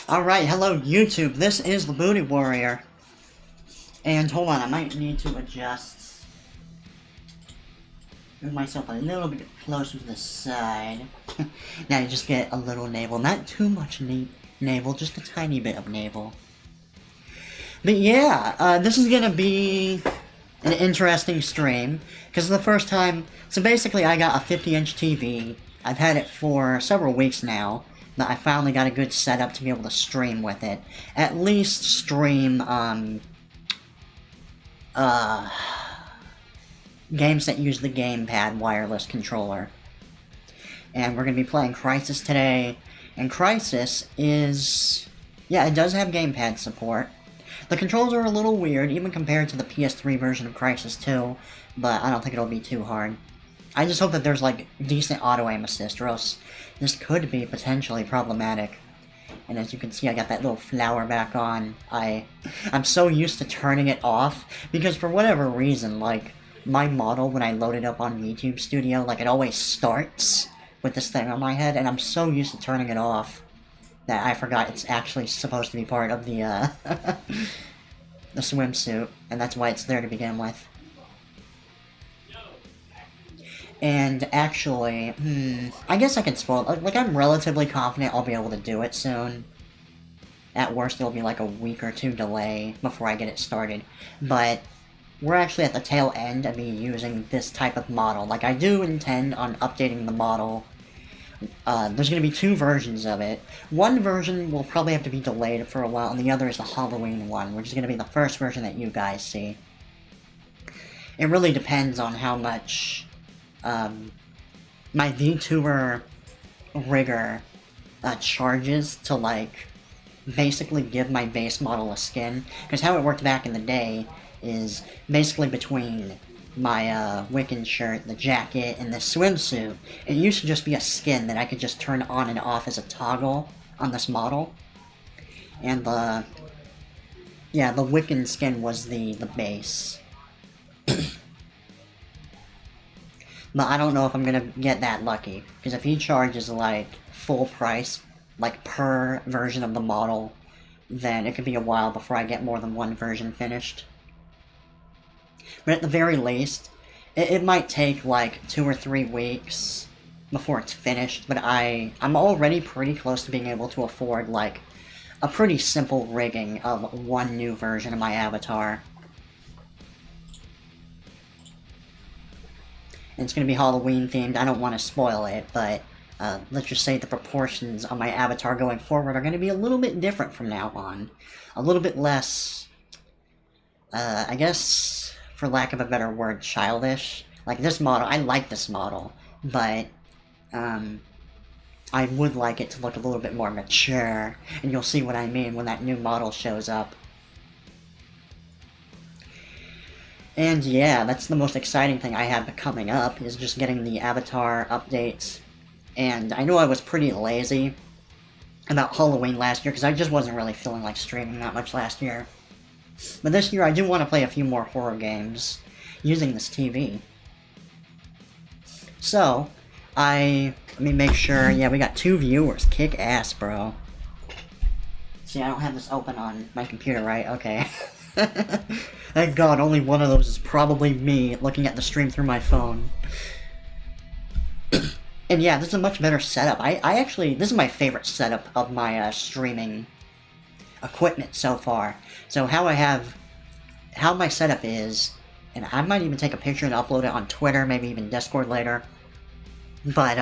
Alright, hello YouTube, this is the Booty Warrior. And hold on, I might need to move myself a little bit closer to the side. Now you just get a little navel, not too much navel, just a tiny bit of navel. But yeah, this is gonna be an interesting stream, because the first time, so basically I got a 50-inch TV, I've had it for several weeks now, but I finally got a good setup to be able to stream with it. At least stream, games that use the gamepad wireless controller. And we're going to be playing Crysis today, and Crysis is, yeah, it does have gamepad support. The controls are a little weird, even compared to the PS3 version of Crysis 2, but I don't think it'll be too hard. I just hope that there's, like, decent auto-aim assist, or else this could be potentially problematic. And as you can see, I got that little flower back on. I'm so used to turning it off, because for whatever reason, like, my model, when I load it up on YouTube Studio, like, it always starts with this thing on my head, and I'm so used to turning it off that I forgot it's actually supposed to be part of the, the swimsuit, and that's why it's there to begin with. And actually, I guess I can spoil it. Like, I'm relatively confident I'll be able to do it soon. At worst, it'll be like a week or two delay before I get it started. But we're actually at the tail end of me using this type of model. Like, I do intend on updating the model. There's going to be two versions of it. One version will probably have to be delayed for a while, and the other is the Halloween one, which is going to be the first version that you guys see. It really depends on how much my VTuber rigger charges to, like, basically give my base model a skin. Because how it worked back in the day is basically between my Wiccan shirt, the jacket, and the swimsuit, it used to just be a skin that I could just turn on and off as a toggle on this model. And the Wiccan skin was the base. But I don't know if I'm gonna get that lucky, because if he charges, like, full price, like, per version of the model, then it could be a while before I get more than one version finished. But at the very least, it might take, like, 2 or 3 weeks before it's finished, but I'm already pretty close to being able to afford, like, a pretty simple rigging of one new version of my avatar. And it's going to be Halloween themed. I don't want to spoil it, but let's just say the proportions on my avatar going forward are going to be a little bit different from now on. A little bit less, I guess, for lack of a better word, childish. Like, this model, I like this model, but I would like it to look a little bit more mature, and you'll see what I mean when that new model shows up. And yeah, that's the most exciting thing I have coming up, is just getting the avatar updates. And I know I was pretty lazy about Halloween last year, because I just wasn't really feeling like streaming that much last year. But this year I do want to play a few more horror games using this TV. So, let me make sure, yeah, we got 2 viewers. Kick ass, bro. See, I don't have this open on my computer, right? Okay. Thank God, only one of those is probably me looking at the stream through my phone. And yeah, this is a much better setup. I actually, this is my favorite setup of my streaming equipment so far. So how my setup is, and I might even take a picture and upload it on Twitter, maybe even Discord later. But,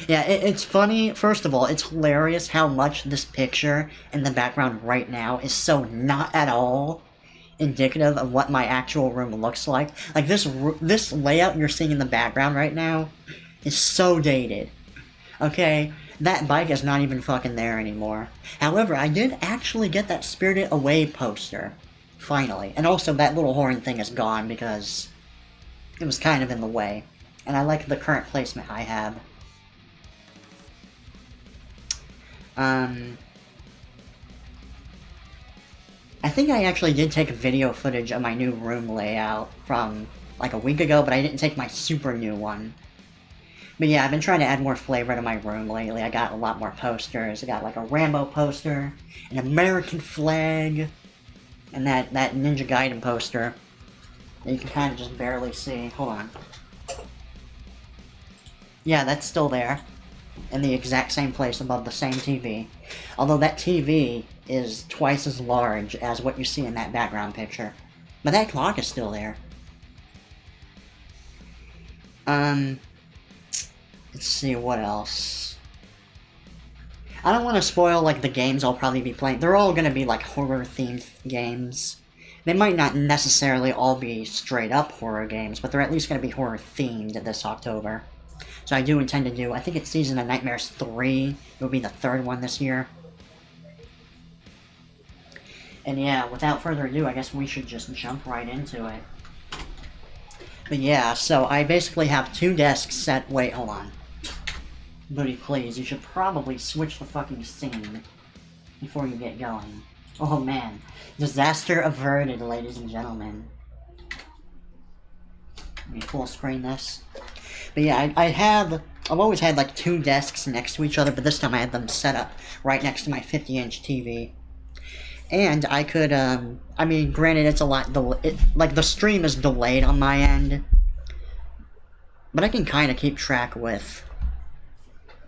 yeah, it's funny. First of all, it's hilarious how much this picture in the background right now is so not at all indicative of what my actual room looks like. Like, this layout you're seeing in the background right now is so dated. Okay? That bike is not even fucking there anymore. However, I did actually get that Spirited Away poster. Finally. And also, that little horn thing is gone because it was kind of in the way. And I like the current placement I have. I think I actually did take video footage of my new room layout from, like, a week ago, but I didn't take my super new one. But yeah, I've been trying to add more flavor to my room lately. I got a lot more posters. I got like a Rambo poster, an American flag, and that Ninja Gaiden poster that you can kind of just barely see. Hold on. Yeah, that's still there. In the exact same place above the same TV. Although that TV is twice as large as what you see in that background picture. But that clock is still there. Let's see, what else? I don't want to spoil, like, the games I'll probably be playing. They're all going to be, like, horror-themed games. They might not necessarily all be straight-up horror games, but they're at least going to be horror-themed this October. So I do intend to do, I think it's Season of Nightmares 3. It will be the third one this year. And yeah, without further ado, I guess we should just jump right into it. But yeah, so I basically have 2 desks set. Wait, hold on. Booty, please, you should probably switch the fucking scene before you get going. Oh man. Disaster averted, ladies and gentlemen. Let me full screen this. But yeah, I've always had like 2 desks next to each other, but this time I had them set up right next to my 50-inch TV. And I could, I mean, granted it's a lot, like the stream is delayed on my end, but I can kind of keep track with.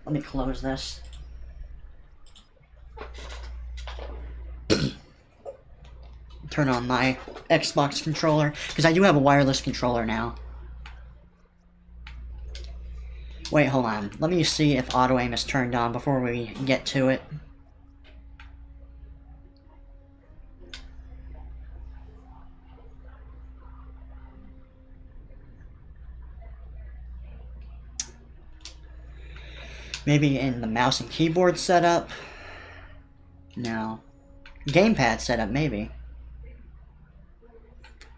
Let me close this. Turn on my Xbox controller, because I do have a wireless controller now. Wait, hold on. Let me see if auto aim is turned on before we get to it. Maybe in the mouse and keyboard setup? No. Gamepad setup, maybe.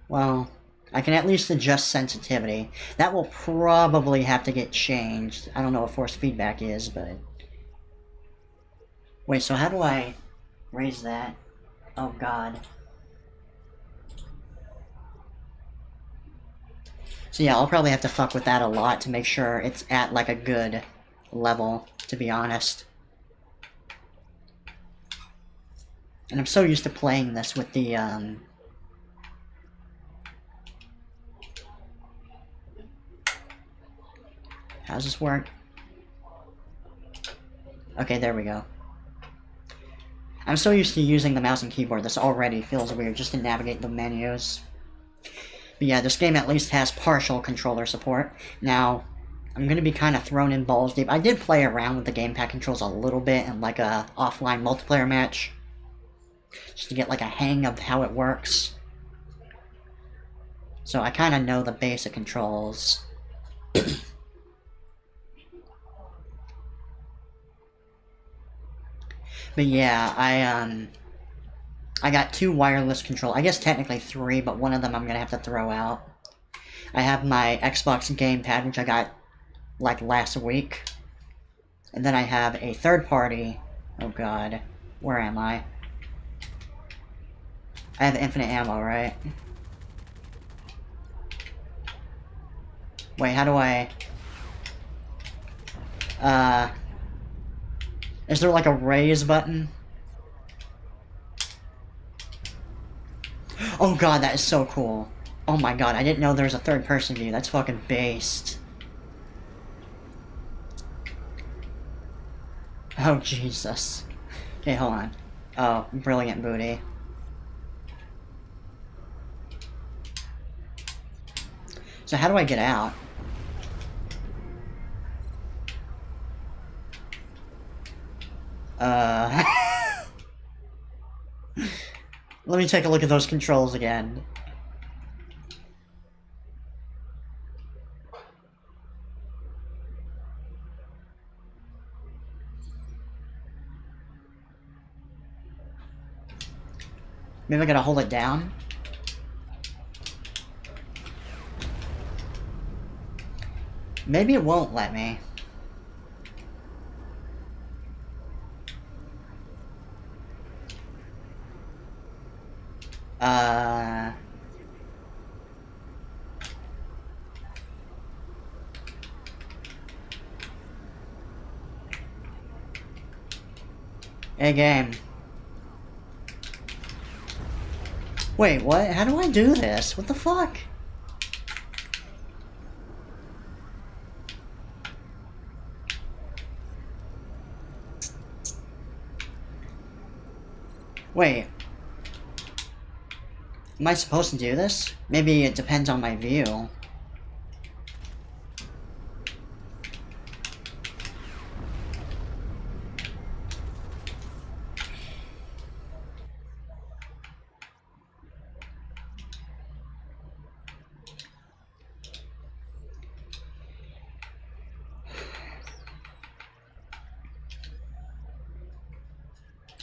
Well, I can at least adjust sensitivity. That will probably have to get changed. I don't know what force feedback is, but... Wait, so how do I raise that? Oh god. So yeah, I'll probably have to fuck with that a lot to make sure it's at like a good level, to be honest. And I'm so used to playing this with the, how's this work? Okay, there we go. I'm so used to using the mouse and keyboard, this already feels weird just to navigate the menus. But yeah, this game at least has partial controller support. Now, I'm gonna be kind of thrown in balls deep. I did play around with the gamepad controls a little bit in like a offline multiplayer match, just to get like a hang of how it works. So I kind of know the basic controls. But yeah, I got 2 wireless control. I guess technically 3, but one of them I'm gonna have to throw out. I have my Xbox gamepad, which I got like last week. And then I have a third party. Oh god. Where am I? I have infinite ammo, right? Wait, how do I... Is there like a raise button? Oh god, that is so cool. Oh my god, I didn't know there was a third person view. That's fucking based. Oh Jesus. Okay, hold on. Oh, brilliant booty. So how do I get out? Let me take a look at those controls again. Maybe I gotta hold it down? Maybe it won't let me. Hey, game. Wait, what? How do I do this? What the fuck? Wait. Am I supposed to do this? Maybe it depends on my view.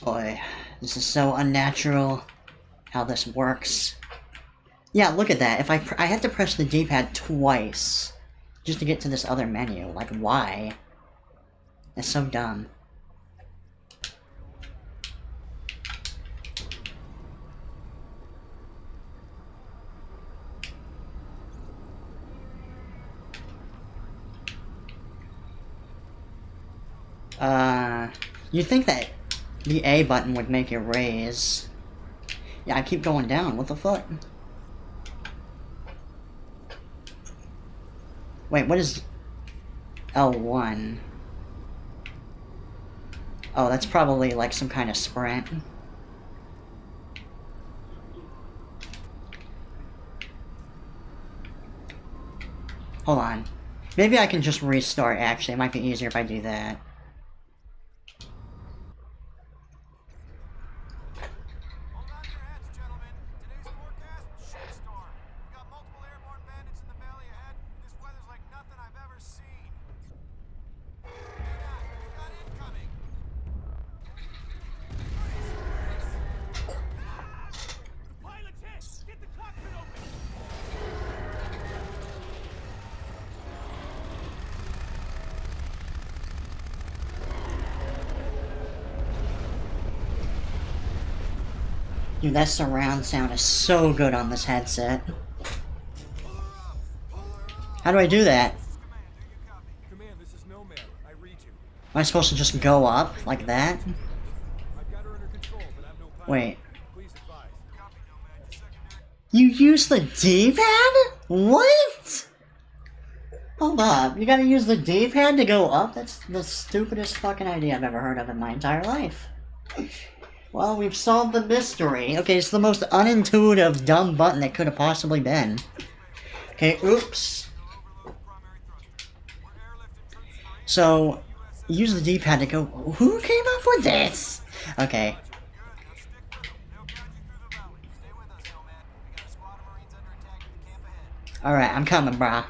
Boy, this is so unnatural how this works. Yeah, look at that. If I had to press the D-pad twice just to get to this other menu. Like, why? That's so dumb. You'd think that the A button would make it raise. Yeah, I keep going down. What the fuck? Wait, what is L1? Oh, that's probably like some kind of sprint. Hold on. Maybe I can just restart, actually. It might be easier if I do that. Dude, that surround sound is so good on this headset. How do I do that? Command, this is Nomad. I read you. Am I supposed to just go up like that? I've got her under control, but I've no power. Wait. Please advise. Copy, Nomad. Secondary. You use the D-pad? What? Hold up. You gotta use the D-pad to go up? That's the stupidest fucking idea I've ever heard of in my entire life. Well, we've solved the mystery. Okay, it's the most unintuitive, dumb button that could have possibly been. Okay, oops. So, use the D-pad to go... Who came up with this? Okay. Alright, I'm coming, brah.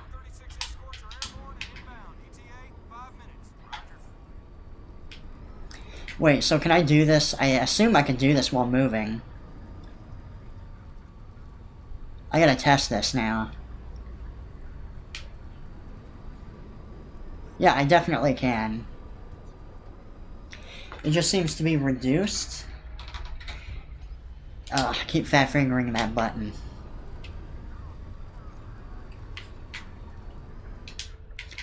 Wait, so can I do this? I assume I can do this while moving. I gotta test this now. Yeah, I definitely can. It just seems to be reduced. Ugh, I keep fat fingering that button.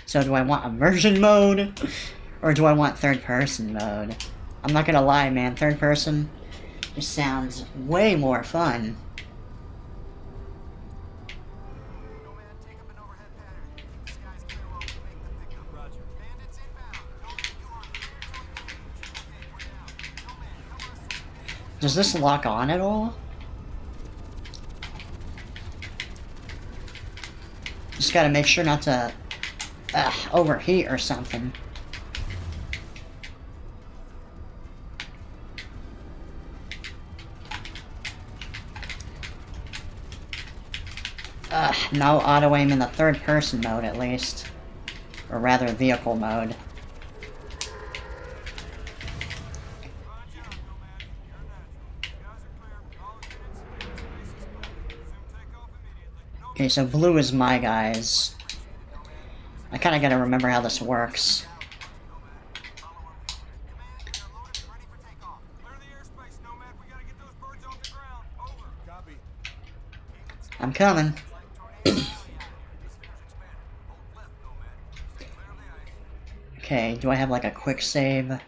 So do I want immersion mode? Or do I want third person mode? I'm not gonna lie, man, third person just sounds way more fun. Does this lock on at all? Just gotta make sure not to overheat or something. No auto aim in the third person mode at least. Or rather vehicle mode. Okay, so blue is my guys. I kinda gotta remember how this works. I'm coming. Okay, do I have like a quick save?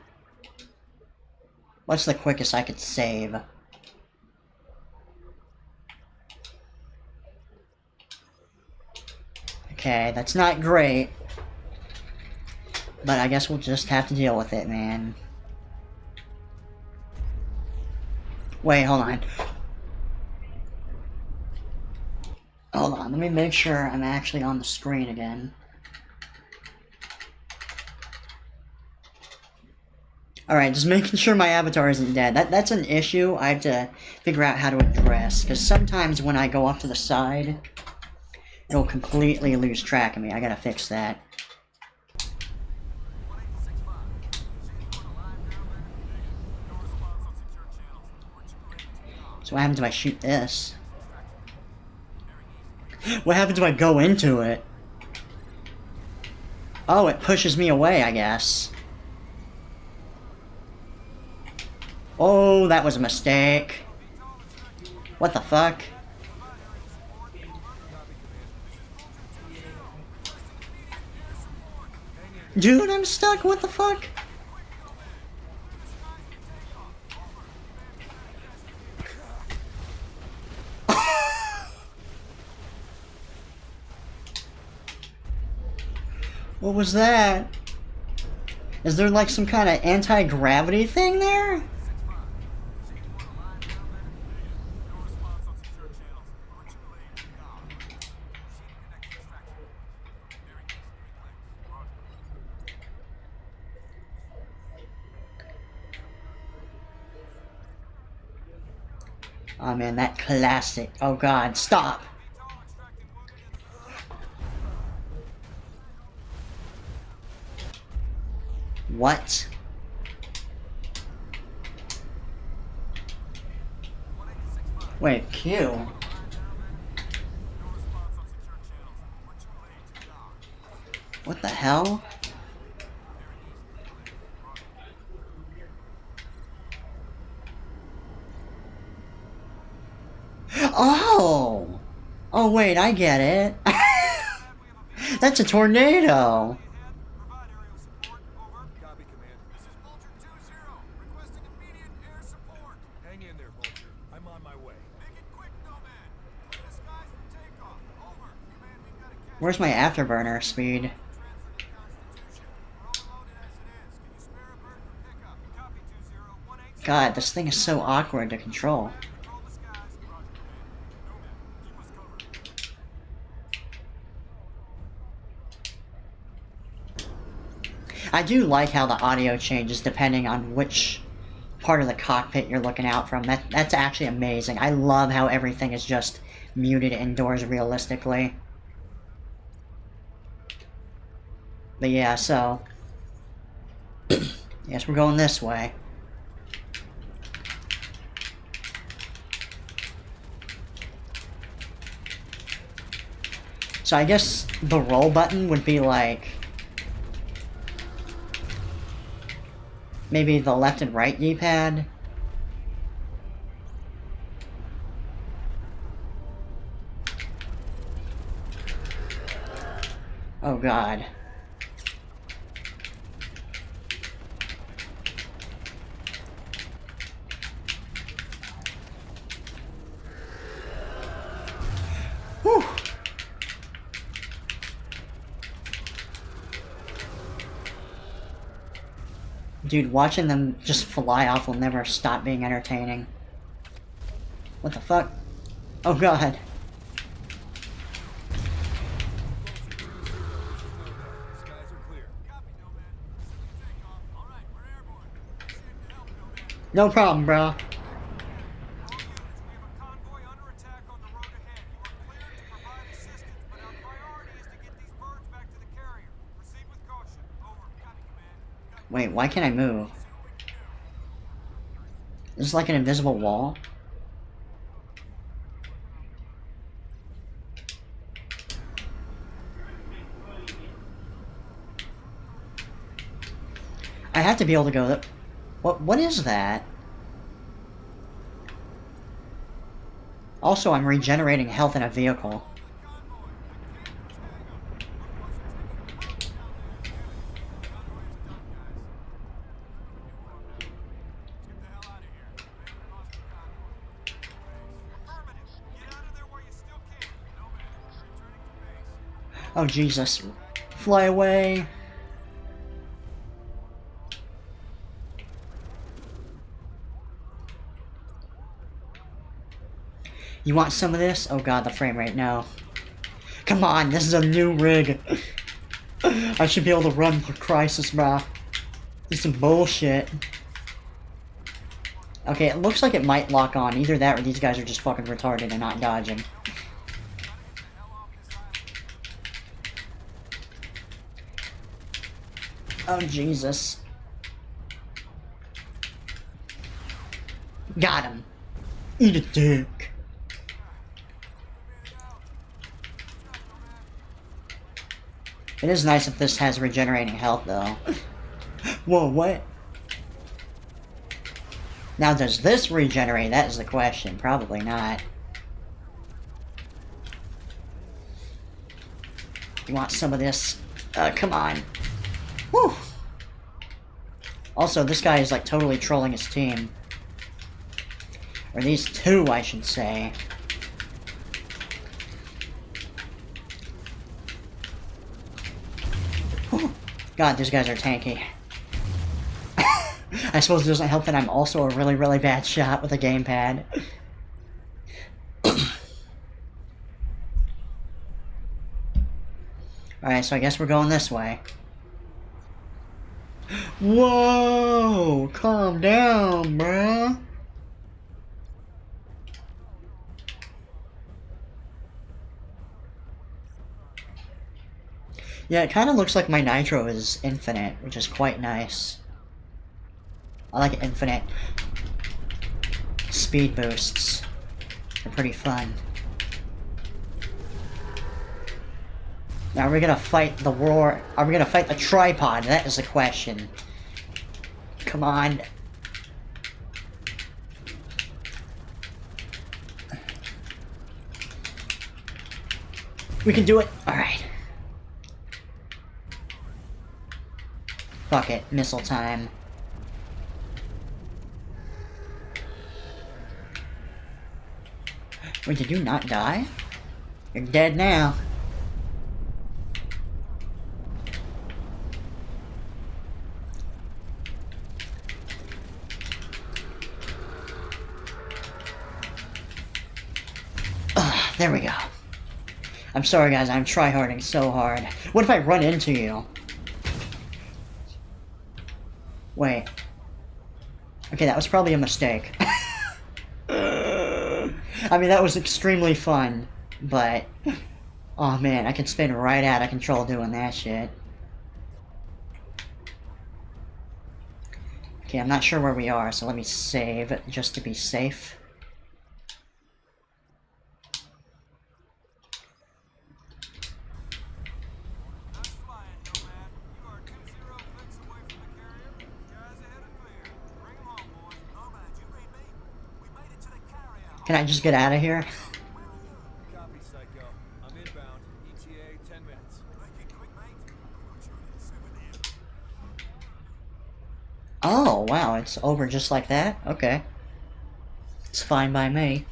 Well, What's the quickest I could save? Okay, that's not great. But I guess we'll just have to deal with it, man. Wait, hold on. Hold on, let me make sure I'm actually on the screen again. Alright, just making sure my avatar isn't dead. That's an issue I have to figure out how to address. Because sometimes when I go off to the side, it'll completely lose track of me. I gotta fix that. So what happens if I shoot this? What happens if I go into it? Oh, it pushes me away, I guess. Oh, that was a mistake. What the fuck? Dude, I'm stuck. What the fuck? What was that? Is there like some kind of anti-gravity thing there? Oh man, that classic. Oh god, stop! What? Wait, Q? What the hell? Oh! Oh wait, I get it. That's a tornado! Copy, Command. This is Vulture 2-0. Requesting immediate air support. Hang in there, Vulture. I'm on my way. Make it quick, Nomad. Clear the skies for takeoff. Over. Command, we've got a catch. Where's my afterburner speed? Transit Constitution. We're overloaded as it is. Can you spare a bird for pickup? Copy 2-0. 1-8. God, this thing is so awkward to control. Control the skies. Roger, Command. Nomad, keep us covered. I do like how the audio changes depending on which part of the cockpit you're looking out from. That's actually amazing. I love how everything is just muted indoors realistically. But yeah, so... yes, we're going this way. So I guess the roll button would be like... maybe the left and right D-pad. Oh god. Whew. Dude, watching them just fly off will never stop being entertaining. What the fuck? Oh god. Skies are clear. Copy, Nomad. Pursuing takeoff. All right, we're airborne. Appreciate the help, Nomad. No problem, bro. All units, we have a convoy under attack on the road ahead. You are cleared to provide assistance, but our priority is to get these birds back to the carrier. Proceed with caution. Over. Copy, Command. Wait, why can't I move? Is this like an invisible wall? I have to be able to go... What is that? Also, I'm regenerating health in a vehicle. Oh, Jesus. Fly away. You want some of this? Oh god, the frame rate, no. Come on, this is a new rig. I should be able to run for Crysis, bro. This is some bullshit. Okay, it looks like it might lock on. Either that or these guys are just fucking retarded and not dodging. Oh, Jesus. Got him. Eat a dick. It is nice if this has regenerating health, though. Whoa, what? Now, does this regenerate? That is the question. Probably not. You want some of this? Come on. Whew. Also, this guy is, like, totally trolling his team. Or these two, I should say. Whew. God, these guys are tanky. I suppose it doesn't help that I'm also a really, really bad shot with a gamepad. Alright, so I guess we're going this way. Whoa! Calm down, bruh. Yeah, it kind of looks like my nitro is infinite, which is quite nice. I like infinite speed boosts. They're pretty fun. Now, are we gonna fight the war? Are we gonna fight the tripod? That is the question. Come on. We can do it. Alright. Fuck it. Missile time. Wait, did you not die? You're dead now. Ugh, there we go. I'm sorry guys, I'm tryharding so hard. What if I run into you? Wait. Okay, that was probably a mistake. I mean, that was extremely fun, but... Oh man, I can spin right out of control doing that shit. Okay, I'm not sure where we are, so let me save just to be safe. Can I just get out of here? Copy, Psycho. I'm inbound. ETA 10 minutes. Make it quick, mate. Oh, wow, it's over just like that? Okay. It's fine by me.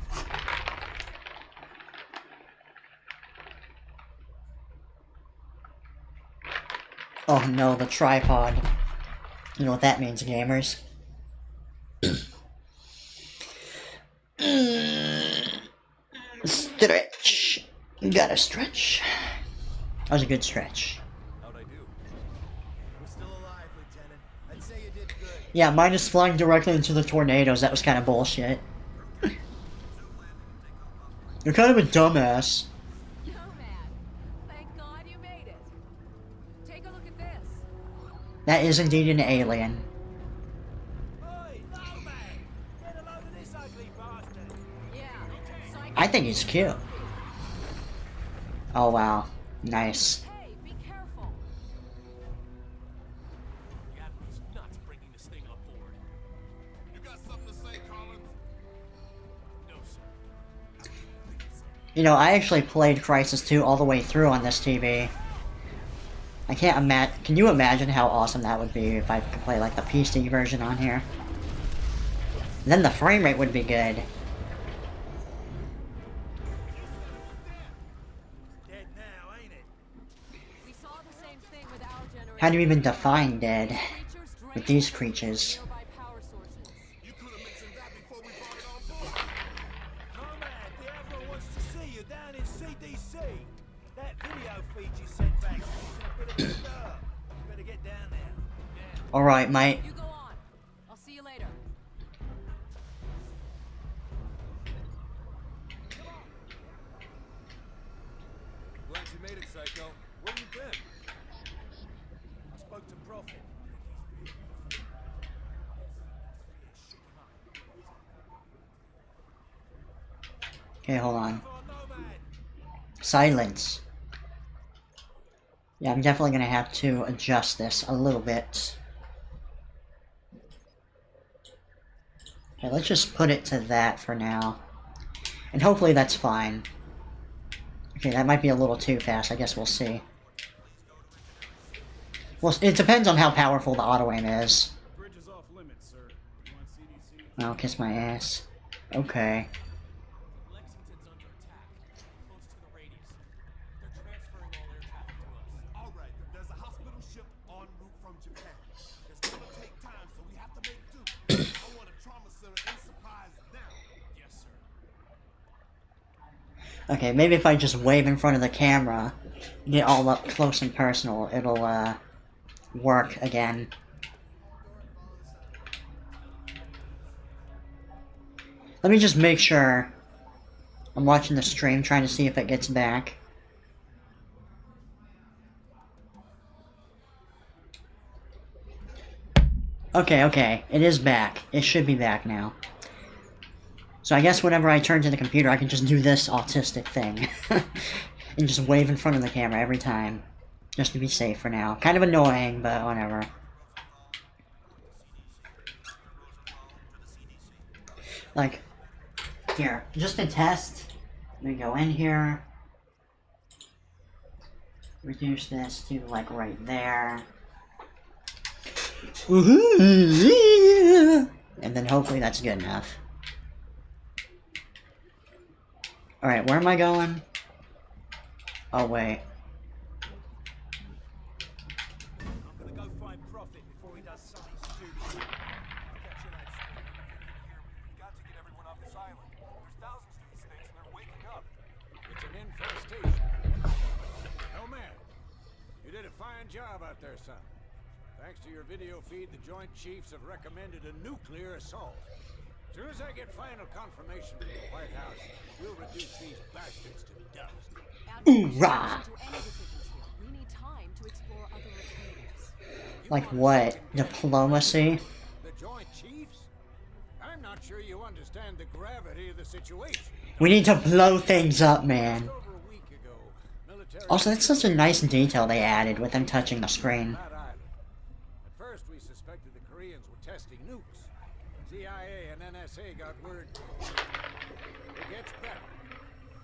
Oh no, the tripod. You know what that means, gamers. Stretch. Gotta stretch. That was a good stretch. How'd I do? We're still alive, Lieutenant. I'd say you did good. Yeah, mine is flying directly into the tornadoes. That was kind of bullshit. You're kind of a dumbass. Yo, man. Thank God you made it. Take a look at this. That is indeed an alien. Oi, no, man! Get a load of this ugly bastard! Yeah. Psycho. I think he's cute. Oh wow. Nice. Hey, be careful. The Admiral's nuts bringing this thing on board. You got something to say, Collins? No, sir. You know, I actually played Crysis 2 all the way through on this TV. I can't imagine. Can you imagine how awesome that would be if I could play like the PC version on here? Then the frame rate would be good. Dead now, ain't it? How do you even define dead with these creatures? Nearby power sources. You could have mentioned that before we brought it on board. Nomad, the Admiral wants to see you down in CDC. That video feed you sent back is a bit of a stir. You better get down there. Yeah. Alright, mate. You go on. I'll see you later. Glad you made it, Psycho. Where you been? I spoke to Prophet. Okay, hold on. Oh, Nomad. Silence. Yeah, I'm definitely gonna have to adjust this a little bit. Okay, let's just put it to that for now. And hopefully that's fine. Okay, that might be a little too fast. I guess we'll see. Well, it depends on how powerful the auto-aim is. Bridge is off limits, sir. You want CDC? I'll kiss my ass. Okay. Lexington's under attack. Close to the radius. They're transferring all air traffic to us. All right. There's a hospital ship en route from Japan. It's gonna take time, so we have to make do. I want a trauma center and supplies now. Yes, sir. Okay, maybe if I just wave in front of the camera, get all up close and personal, it'll, work again. Let me just make sure I'm watching the stream, trying to see if it gets back. Okay, it is back. It should be back now. So I guess whenever I turn to the computer, I can just do this autistic thing. And just wave in front of the camera every time. Just to be safe for now. Kind of annoying, but whatever. Like, here, just to test, we go in here. Reduce this to, like, right there. And then hopefully that's good enough. Alright, where am I going? Oh, wait. I'm gonna go find Prophet before he does something stupid. I'll catch you later. We've got to get everyone off this island. There's thousands of these things and they're waking up. It's an infestation. No man, you did a fine job out there, son. Thanks to your video feed, the Joint Chiefs have recommended a nuclear assault. As soon as I get final confirmation from the White House, we'll reduce these bastards to dust. Hoorah! To any decisions here, we need time to explore other alternatives. Like what? Diplomacy? The Joint Chiefs? I'm not sure you understand the gravity of the situation. We need to blow things up, man. Over a week ago, military... Also, that's such a nice detail they added with them touching the screen. That island. At first, we suspected the Koreans were testing nukes. CIA and NSA got word. It gets better.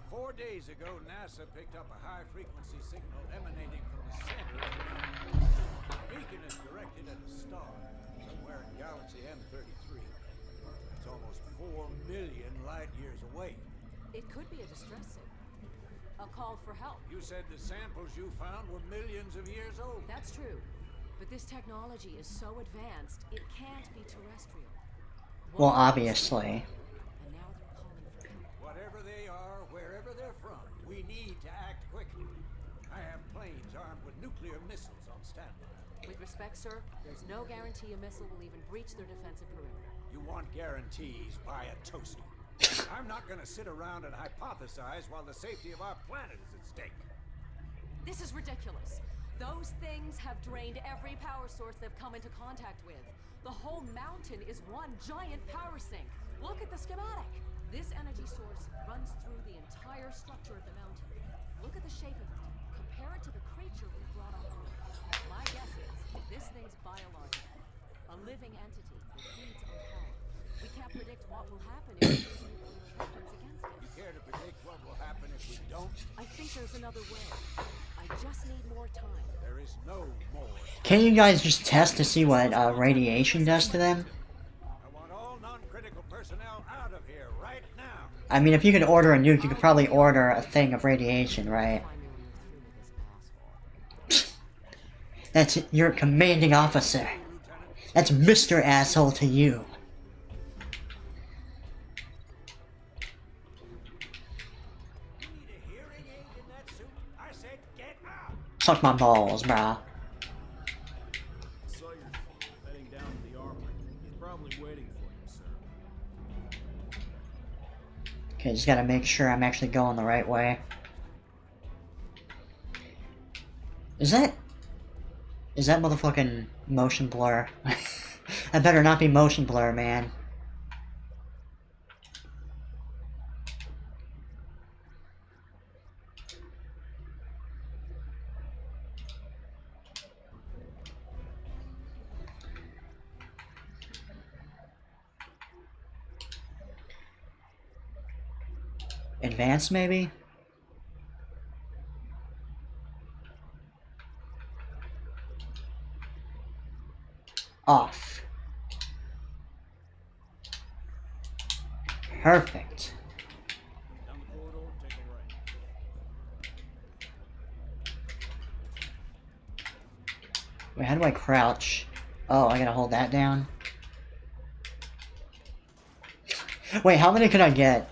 4 days ago, NASA picked up a high-frequency signal emanating from the center of the mountain. The beacon is directed at a star somewhere in galaxy M33. It's almost 4 million light-years away. It could be a distress signal. A call for help. You said the samples you found were millions of years old. That's true. But this technology is so advanced, it can't be terrestrial. Well, obviously. And now they're calling for help. Whatever they are, wherever they're from, we need to act quickly. I have planes armed with nuclear missiles on standby. With respect, sir, there's no guarantee a missile will even breach their defensive perimeter. You want guarantees, buy a toaster. I'm not gonna sit around and hypothesize while the safety of our planet is at stake. This is ridiculous. Those things have drained every power source they've come into contact with. The whole mountain is one giant power sink. Look at the schematic. This energy source runs through the entire structure of the mountain. Look at the shape of it. Compare it to the creature we brought on board. My guess is this thing's biological. A living entity that feeds on power. We can't predict what will happen if we use nuclear weapons against it. You care to predict what will happen if we don't? I think there's another way. I just need more time. There is no more. Can you guys just test to see what radiation does to them? I want all non-critical personnel out of here right now. I mean, if you could order a nuke, you could probably order a thing of radiation, right? Finally, we're through with this asshole. That's your commanding officer. That's Mr. Asshole to you. You need a hearing aid in that suit? I said get out! Suck my balls, brah. Sawyer's heading down to the armory. He's probably waiting for you, sir. Okay, just gotta make sure I'm actually going the right way. Is that motherfucking motion blur? That better not be motion blur, man. Advance, maybe? Off. Perfect. Down the corridor, take a right. Wait, how do I crouch? Oh, I gotta hold that down? Wait, how many could I get?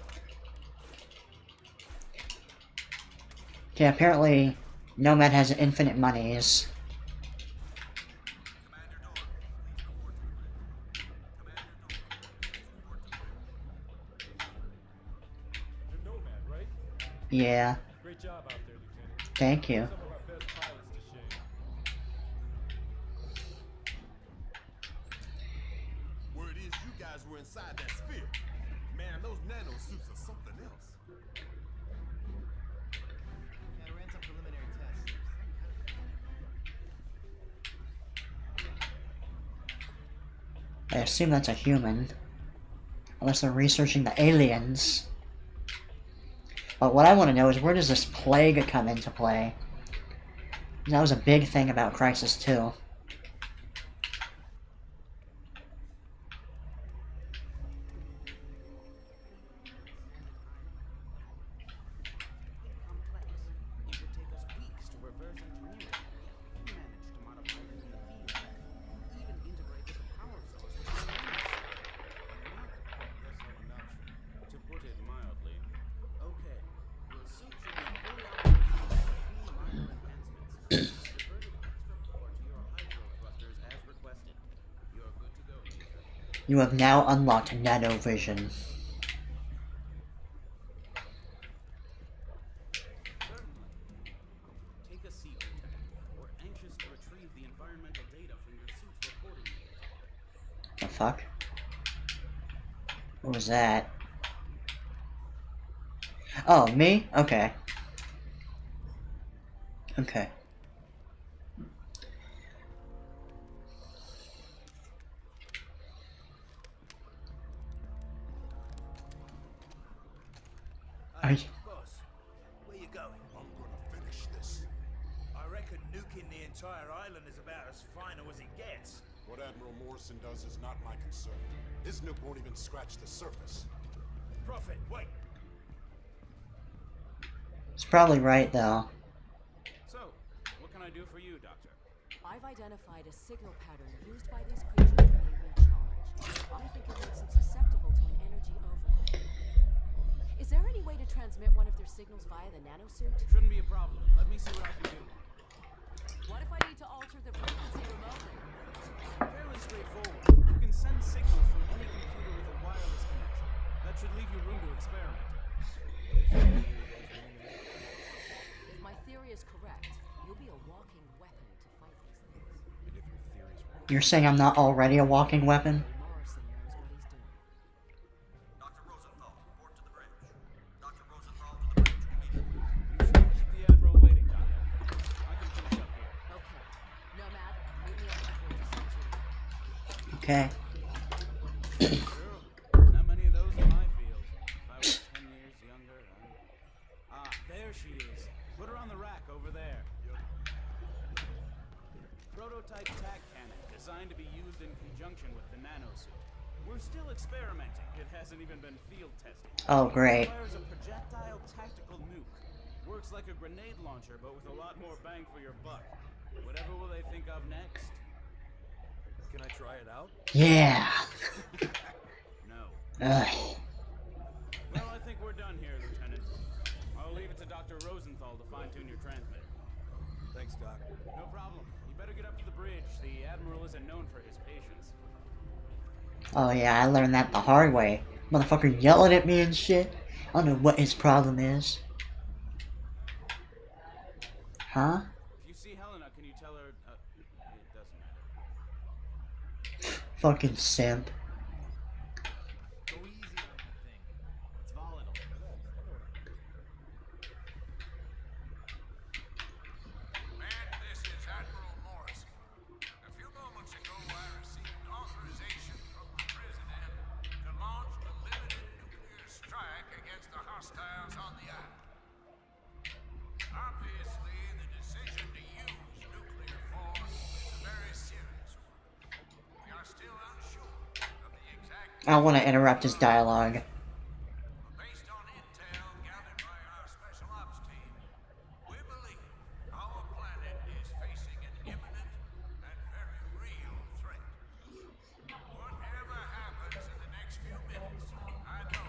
Okay, apparently Nomad has infinite monies. You're Nomad, right? Yeah, Great job out there, Lieutenant. thank you. Some of our best pilots to shame. Word is you guys were inside that sphere. Man, those nano suits are something else. I ran some preliminary tests. I assume that's a human. Unless they're researching the aliens. But what I want to know is, where does this plague come into play? That was a big thing about Crysis 2. Complex. It would take us weeks to reverse engineer it. We managed to modify them in the field lab, even integrate with the power source with the Yes, to put it mildly. Okay. Your suit should be fully operational with a few minor enhancements. Diverted extra power to your hydro thrusters as requested. You're good to go, Major. You have now unlocked nanovision. Certainly. Take a seat, Lieutenant. We're anxious to retrieve the environmental data from your suit's recording unit. The fuck? What was that? Oh, me? Okay. Okay. Are you... Boss, where you going? I'm gonna finish this. I reckon nuking the entire island is about as final as it gets. What Admiral Morrison does is not my concern. His nuke won't even scratch the surface. Prophet, wait. It's probably right, though. So, what can I do for you, Doctor? I've identified a signal pattern used by these creatures when they recharge. I think it makes them susceptible to an energy overload. Is there any way to transmit one of their signals via the nanosuit? Shouldn't be a problem. Let me see what I can do. What if I need to alter the frequency remotely? Fairly straightforward. You can send signals from any computer with a wireless connection. That should leave you room to experiment. If my theory is correct, you'll be a walking weapon to fight these things. And if your theories were You're saying I'm not already a walking weapon? Morrison knows what he's doing. Dr. Rosenthal, report to the bridge. Dr. Rosenthal to the bridge immediately. you should keep the Admiral waiting, Doctor. I can finish up here. Okay. Nomad, meet me at the bridge essentially. Okay. Sure. Not many of those in my field. If I was 10 years younger, Ah, there she is. Put her on the rack over there. Prototype tac cannon, designed to be used in conjunction with the nanosuit. We're still experimenting. It hasn't even been field tested. Oh, great. It fires a projectile tactical nuke. Works like a grenade launcher, but with a lot more bang for your buck. Whatever will they think of next? Can I try it out? Yeah. No. Ugh. Well, I think we're done here, Lieutenant. I'll leave it to Dr. Rosenthal to fine-tune your transmitter. Thanks, Doc. No problem. You better get up to the bridge. The Admiral isn't known for his patience. Oh yeah, I learned that the hard way. Motherfucker yelling at me and shit. I don't know what his problem is. Huh? If you see Helena, can you tell her... it doesn't matter. Fucking simp. Go easy on that thing. It's volatile. Man, this is Admiral Morrison. A few moments ago, I received authorization from the President to launch a limited nuclear strike against the hostiles on the island. Obviously, the decision to use nuclear force is a very serious one. We are still unsure of the exact... I don't want to interrupt his dialogue. Based on intel gathered by our special ops team, we believe our planet is facing an imminent and very real threat. Whatever happens in the next few minutes, I know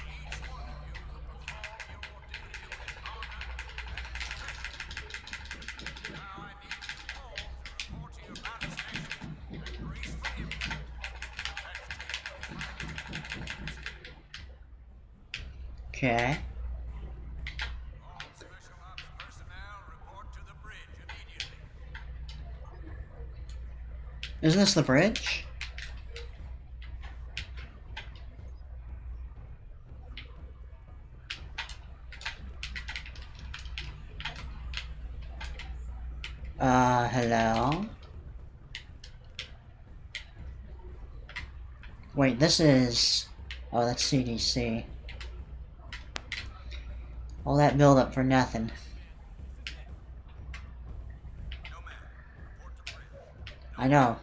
each one of you will perform your duty with honor and integrity. Now I need you all to report to your battle station and brace for impact. Okay. All special ops personnel report to the bridge immediately. Isn't this the bridge? Hello? Wait, this is... Oh, that's CDC. All that build up for nothing. I know.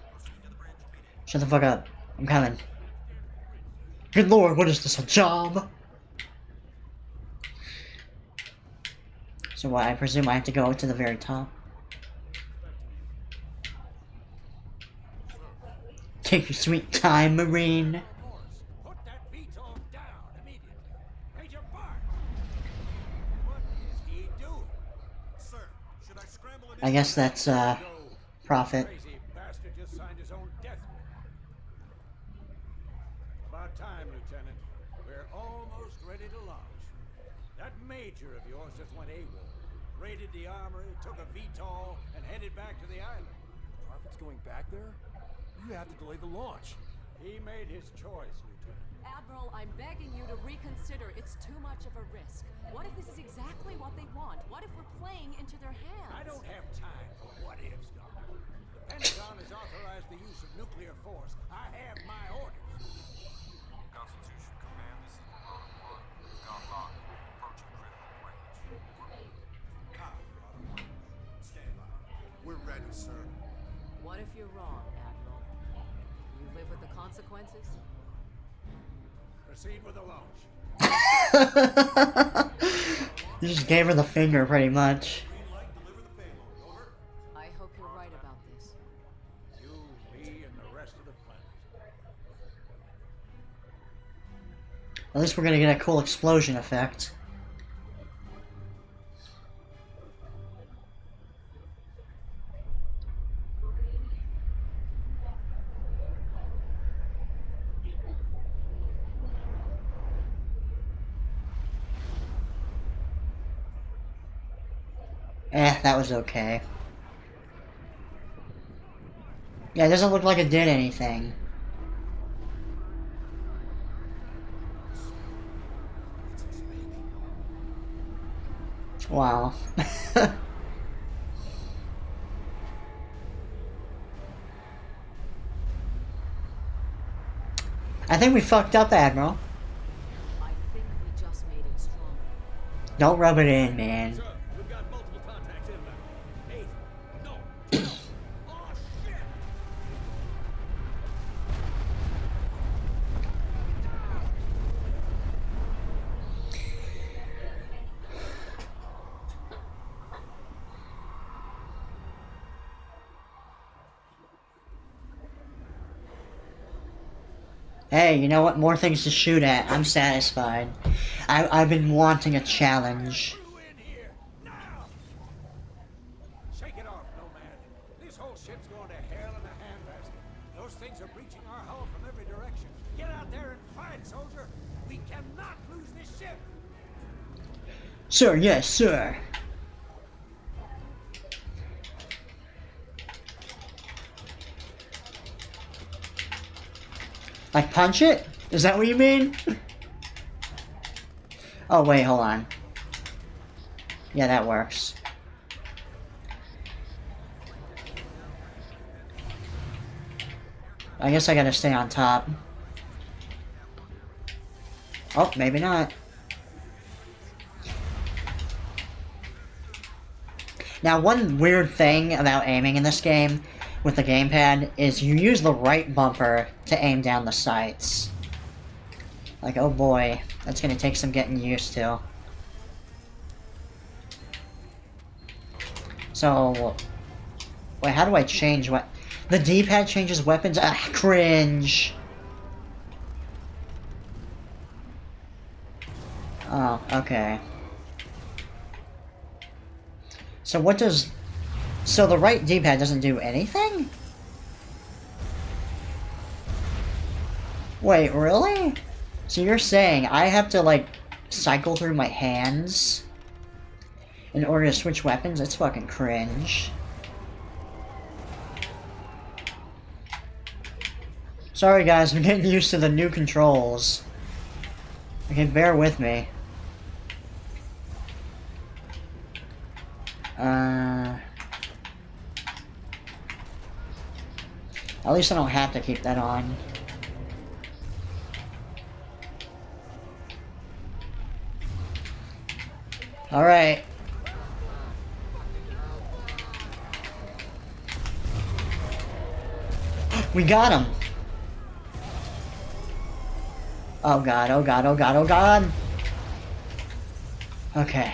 Shut the fuck up. I'm coming. Good lord, what is this, a job? So what, I presume I have to go to the very top? Take your sweet time, Marine. Put that VTOL down immediately. Major Bart! What is he doing? Sir, should I scramble it? I guess that's, Prophet. Crazy bastard just signed his own death warrant. About time, Lieutenant. We're almost ready to launch. That major of yours just went AWOL. Raided the armory, took a VTOL, and headed back to the island. Prophet's going back there? You have to delay the launch. He made his choice, Lieutenant. Admiral, I'm begging you to reconsider. It's too much of a risk. What if this is exactly what they want? What if we're playing into their hands? I don't have time for what-ifs, Doctor. The Pentagon has authorized the use of nuclear force. I have my orders. Constitution Command, this is Marine 1. We've got locked. Approaching critical range. Stand by. We're ready, sir. What if you're wrong, Admiral? You live with the consequences? Proceed with the launch. You just gave her the finger, pretty much. I hope you're right about this. You, me, and the rest of the planet. At least we're gonna get a cool explosion effect. That was okay. Yeah, it doesn't look like it did anything. Wow. I think we fucked up, Admiral. I think we just made it stronger. Don't rub it in, man. Sir, we've got multiple contacts inbound. 8, no, 12. Oh, shit! Hey, you know what? More things to shoot at. I'm satisfied. I've been wanting a challenge. Crew in here, now! Shake it off, Nomad. This whole ship's going to hell in a handbasket. Those things are breaching our hull from every direction. Get out there and fight, soldier! We cannot lose this ship! Sir, yes, sir. Like punch it? Is that what you mean? Oh wait, hold on. Yeah, that works. I guess I gotta stay on top. Oh, maybe not. Now, one weird thing about aiming in this game with the gamepad is you use the right bumper to aim down the sights. Like, oh boy, that's gonna take some getting used to. So, wait, how do I change what? The D-pad changes weapons? Ah, cringe! Oh, okay. So what does... So the right D-pad doesn't do anything? Wait, really? So you're saying I have to, like, cycle through my hands in order to switch weapons? It's fucking cringe. Sorry guys, I'm getting used to the new controls. Okay, bear with me. At least I don't have to keep that on. Alright. We got him! Oh god, oh god, oh god, oh god! Okay.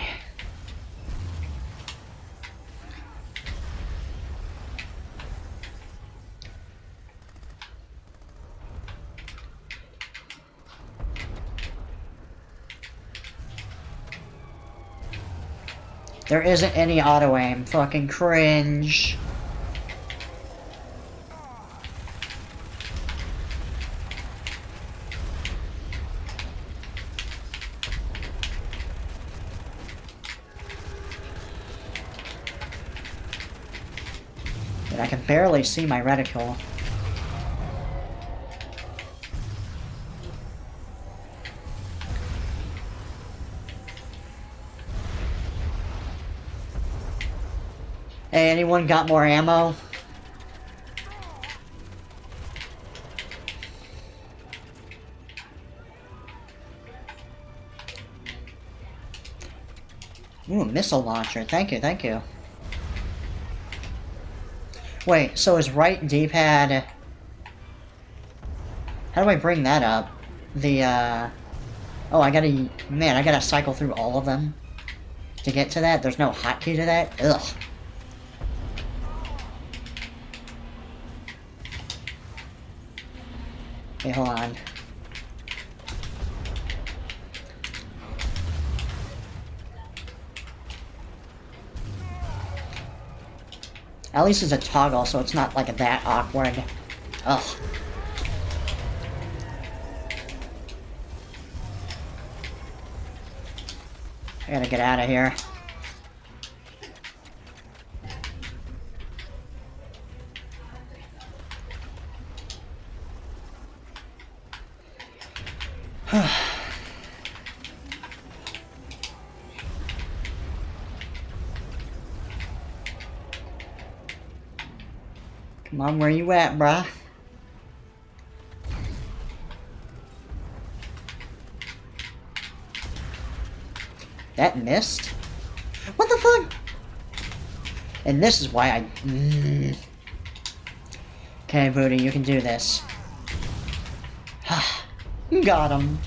There isn't any auto-aim. Fucking cringe. And I can barely see my reticle. Hey, anyone got more ammo? Ooh, a missile launcher. Thank you, thank you. Wait, so is right D-pad... How do I bring that up? The, Oh, I gotta cycle through all of them to get to that? There's no hotkey to that? Ugh. Okay, hold on. At least it's a toggle, so it's not like that awkward. Ugh. I gotta get out of here. Come on, where you at, bruh? That missed? What the fuck? And this is why I... Okay, Booty, you can do this. Got him.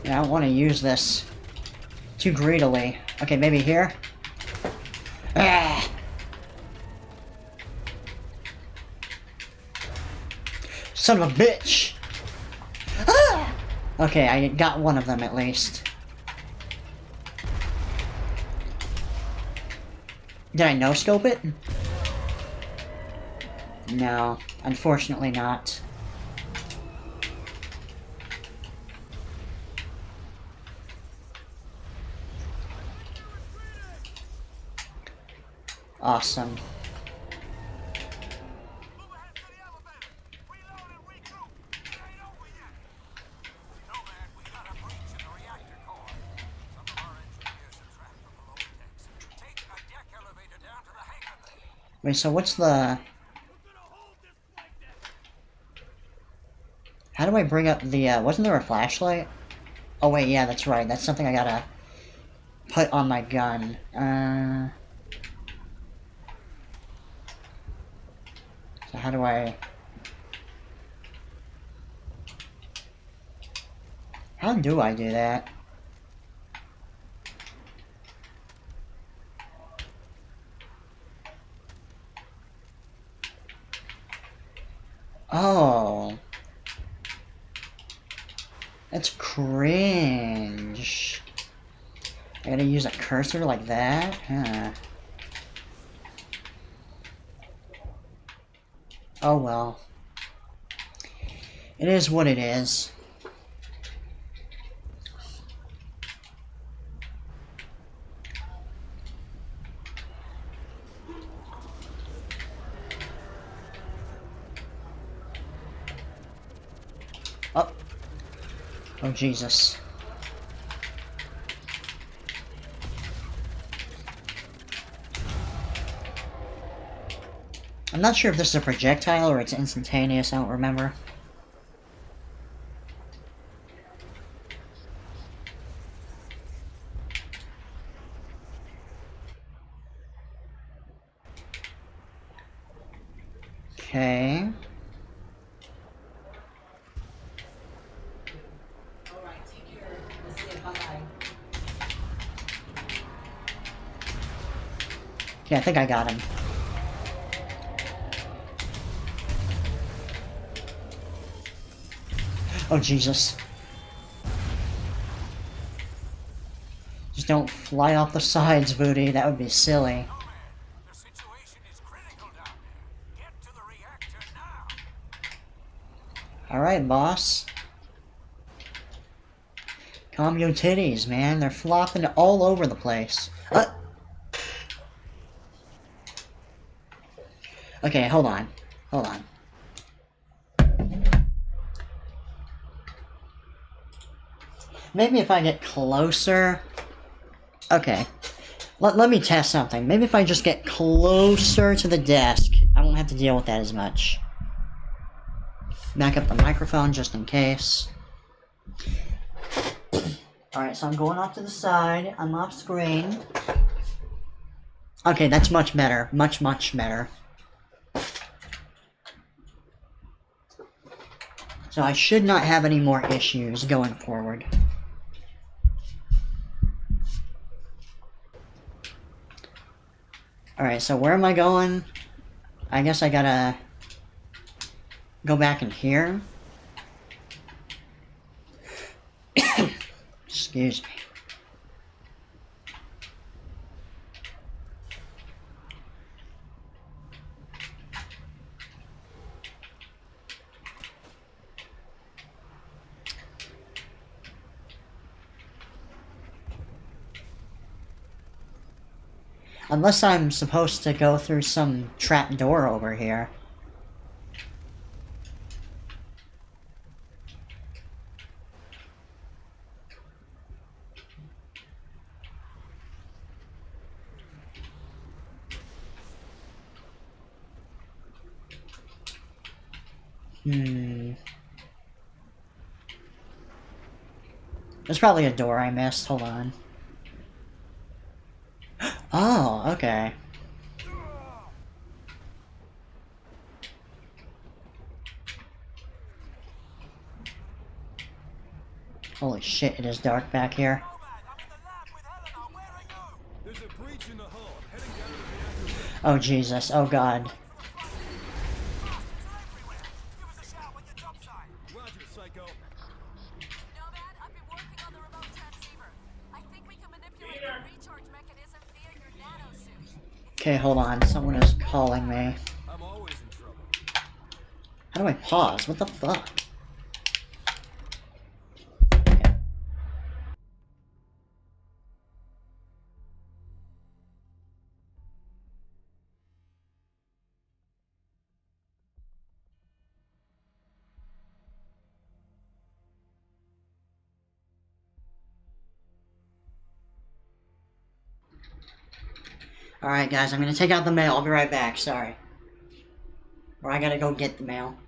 Yeah, I don't want to use this too greedily. Okay, maybe here? Ah! Son of a bitch! Ah! Okay, I got one of them at least. Did I no-scope it? No, unfortunately not. Awesome. Move ahead to the elevator. Reload and regroup. It ain't over yet. Nomad, we got a breach in the reactor core. Some of our engineers are trapped on the lower decks. Take a deck elevator down to the hangar bay. Wait, so what's the... How do I bring up the, wasn't there a flashlight? Oh wait, yeah, that's right. That's something I gotta put on my gun. So how do I... How do I do that? Oh. That's cringe. I gotta use a cursor like that? Huh. Oh well. It is what it is. Oh. Oh, Jesus. I'm not sure if this is a projectile or it's instantaneous, I don't remember. Okay. Yeah, I think I got him. Oh, Jesus. Just don't fly off the sides, Booty. That would be silly. Nomad, the situation is critical down there. Get to the reactor now. Alright, boss. Calm your titties, man. They're flopping all over the place. Okay, hold on. Hold on. Maybe if I get closer... Okay. Let me test something. Maybe if I just get closer to the desk, I won't have to deal with that as much. Back up the microphone just in case. Alright, so I'm going off to the side. I'm off screen. Okay, that's much better. Much, much better. So I should not have any more issues going forward. Alright, so where am I going? I guess I gotta go back in here. Excuse me. Unless I'm supposed to go through some trap door over here. There's probably a door I missed. Hold on. Oh, okay. Holy shit, it is dark back here. There's a breach in the hull. I'm heading down to the reactor. Oh Jesus, oh god. Roger, Psycho. Nomad, I've been working on the remote transceiver. I think we can manipulate the recharge mechanism via your nanosuit. Okay, hold on, someone is calling me. I'm always in trouble. How do I pause? What the fuck? Alright guys, I'm gonna take out the mail. I'll be right back, sorry. Or I gotta go get the mail.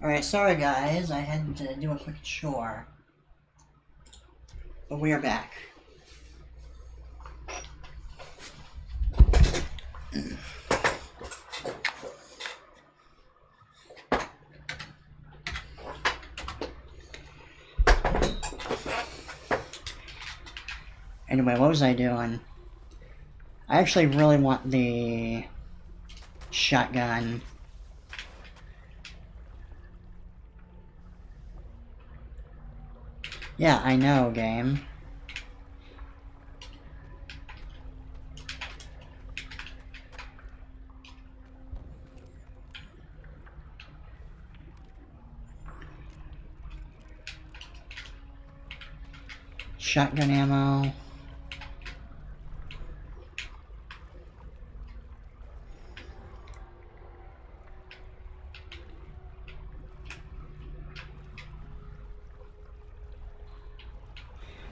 Alright, sorry guys, I had to do a quick chore. But we are back. Anyway, what was I doing? I actually really want the shotgun. Yeah, I know, game. Shotgun ammo.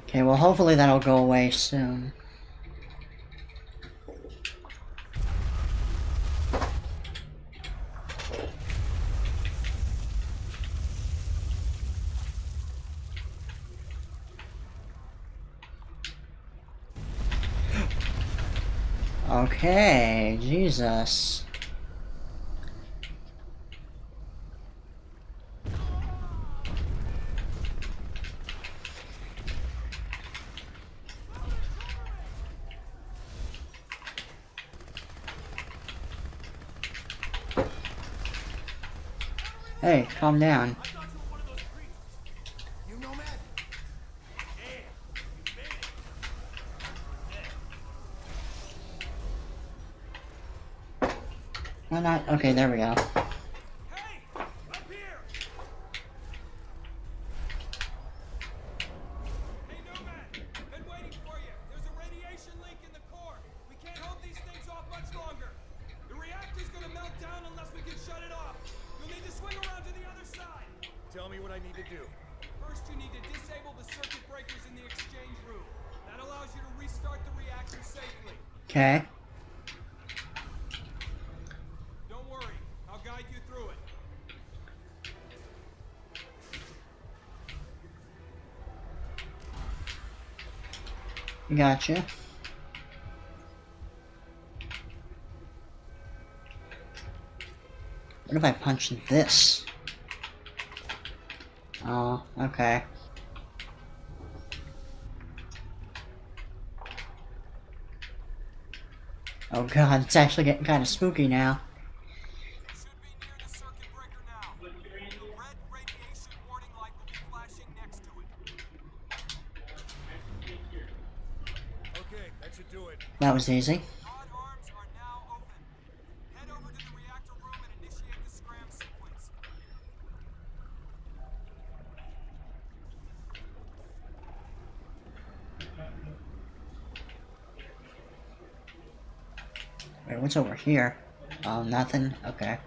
Okay, well hopefully that'll go away soon. Okay, Jesus. Hey, calm down. You know, man. Why not? Okay, there we go. Hey! Up here! Hey, Nomad! Been waiting for you. There's a radiation leak in the core. We can't hold these things off much longer. The reactor's gonna melt down unless we can shut it off. You'll need to swing around to the other side. Tell me what I need to do. First, you need to disable the circuit breakers in the exchange room. That allows you to restart the reactor safely. Okay. Don't worry, I'll guide you through it. Gotcha. What if I punch this? Oh, okay. Oh god, it's actually getting kind of spooky now. You should be near the circuit breaker now. The red radiation warning light will be flashing next to it. Okay, that should do it. That was easy. Pod arms are now open. Head over to the reactor room and initiate the scram sequence. Wait, what's over here? Oh, nothing? Okay.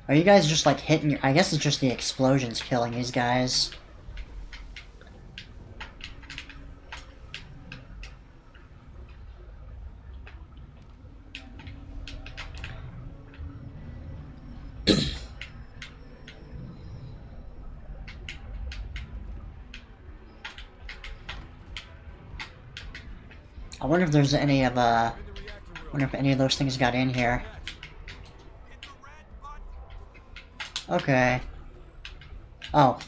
Are you guys just like hitting your... I guess it's just the explosions killing these guys. I wonder if there's any of wonder if any of those things got in here. Hit the red button. Okay. Oh,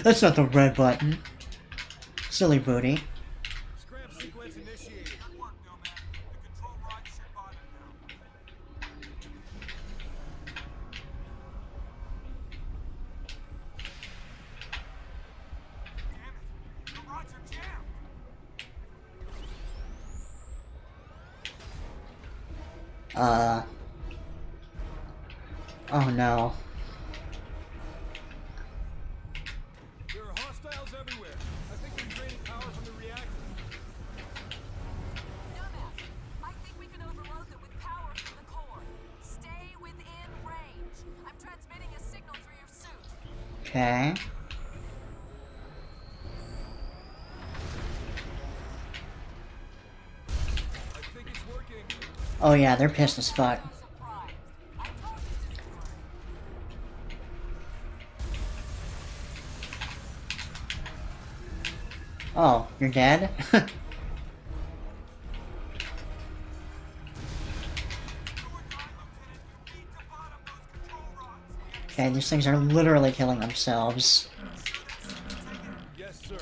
that's not the red button. Silly booty. Scram sequence initiated. Good work, Nomad. The control rod should bottom now. Damn it! The rods are jammed! Oh no. There are hostiles everywhere. I think they're draining power from the reactor. Nomad, I think we can overload them with power from the core. Stay within range. I'm transmitting a signal through your suit. Okay. Oh yeah, they're pissed as fuck. Oh, you're dead? Okay, these things are literally killing themselves. Yes, sir.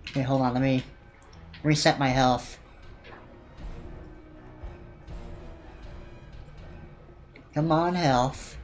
Okay, hold on, let me reset my health. Come on, health.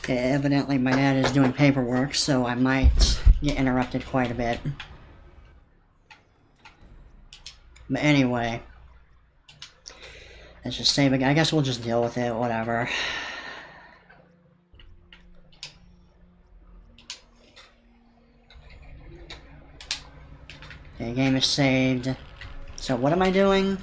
Okay, evidently my dad is doing paperwork, so I might get interrupted quite a bit. But anyway, let's just save again. I guess we'll just deal with it, whatever. Okay, game is saved. So what am I doing?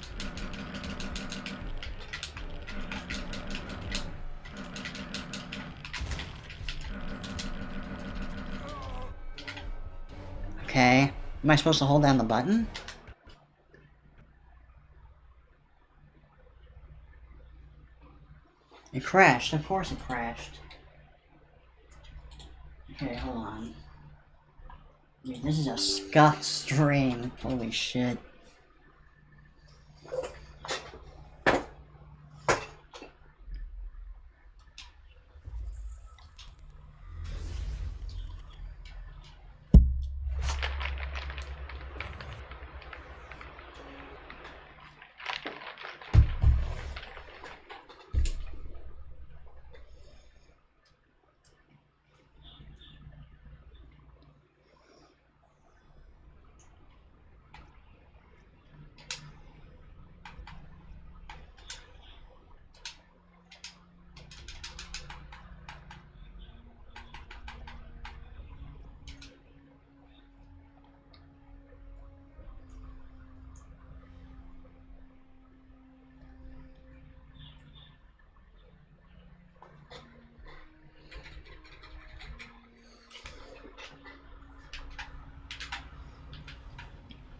Okay. Am I supposed to hold down the button? It crashed. Of course it crashed. Okay, hold on. Dude, this is a scuffed stream. Holy shit.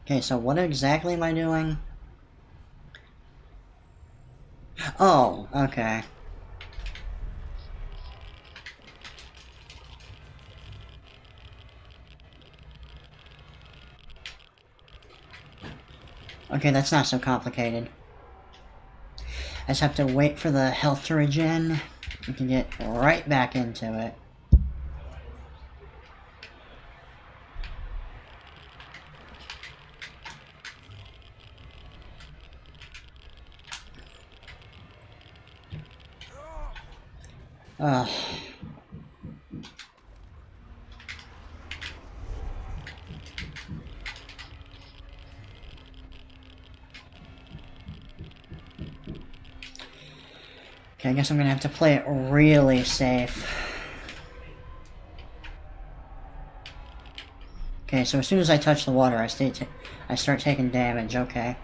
Okay, so what exactly am I doing? Oh, okay. Okay, that's not so complicated. I just have to wait for the health to regen. We can get right back into it. Ugh. Okay, I guess I'm gonna have to play it really safe. Okay, so as soon as I touch the water, I start taking damage, okay.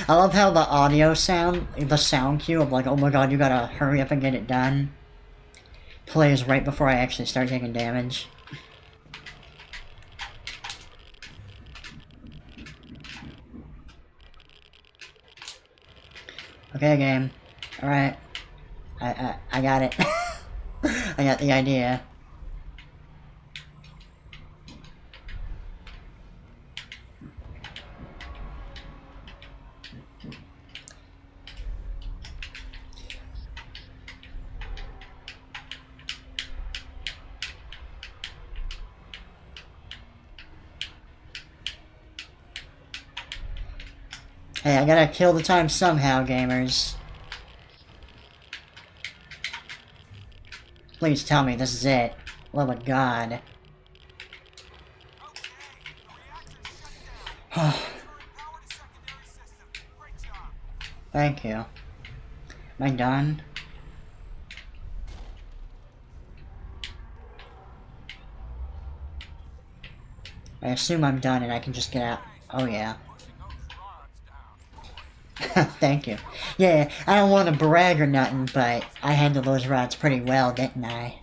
I love how the audio sound, the sound cue of like, oh my god, you gotta hurry up and get it done, plays right before I actually start taking damage. Okay, game. Alright. I got it. I got the idea. Hey, I gotta kill the time somehow, gamers. Please tell me this is it. Love of God. Okay, the reactor's shut down. Transferring power to secondary system. Great job. Thank you. Am I done? I assume I'm done and I can just get out. Oh yeah. Pushing those rods down. Thank you. Yeah, I don't want to brag or nothing, but I handled those rods pretty well, didn't I?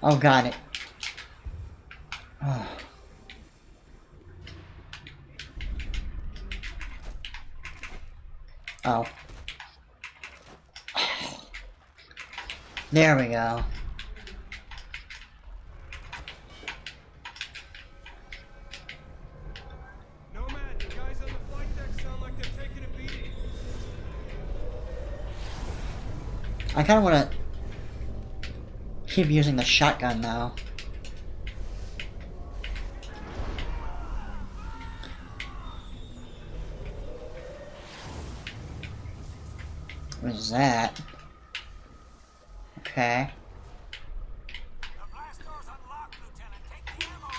Oh, got it. Oh. Oh. There we go. Nomad, the guys on the flight deck sound like they're taking a beating. I kind of want to keep using the shotgun though. What is that? Okay. The blast door's unlocked, Lieutenant. Take the ammo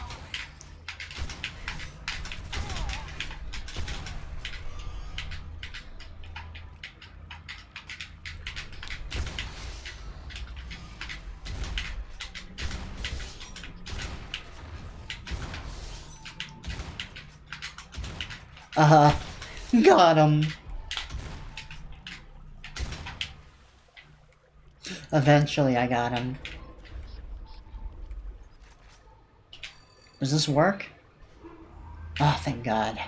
elevator. Got him. Eventually I got him. Does this work? Oh, thank God.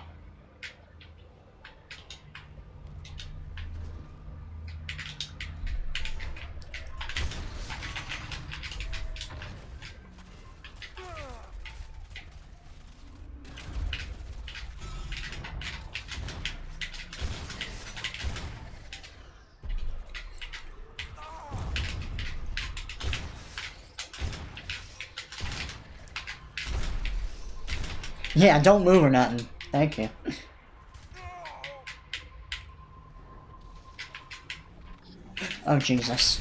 Yeah, don't move or nothing. Thank you. Oh, Jesus.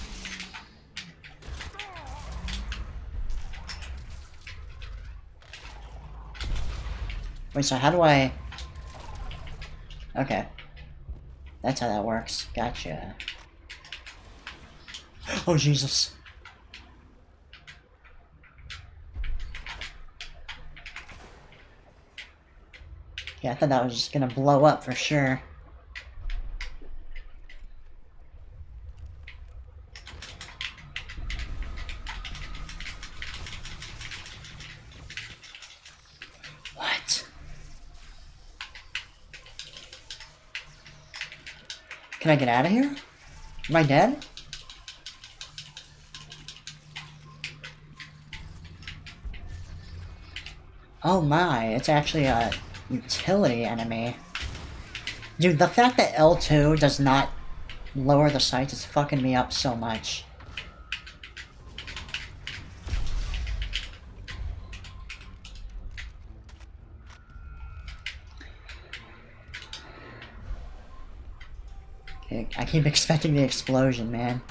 Wait, so how do I... Okay. That's how that works. Gotcha. Oh, Jesus. Yeah, I thought that was just gonna blow up for sure. What? Can I get out of here? Am I dead? Oh my, it's actually a utility enemy. Dude, the fact that L2 does not lower the sights is fucking me up so much. Okay, I keep expecting the explosion, man.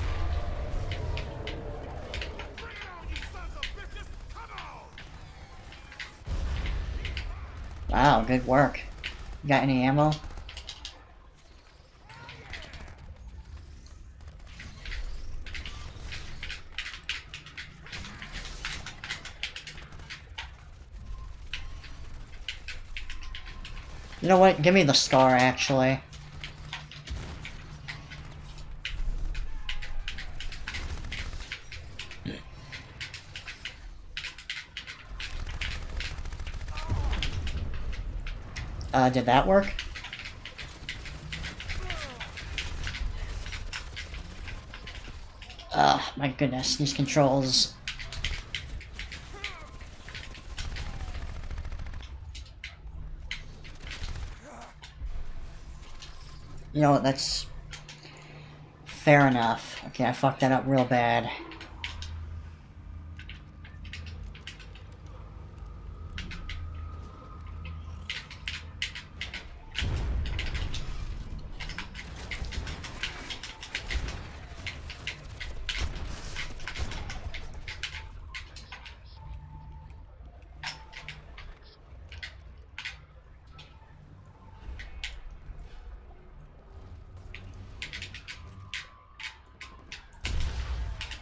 Wow, good work. Got any ammo? You know what? Give me the scar, actually. Did that work? My goodness, these controls. You know what, that's fair enough. Okay, I fucked that up real bad.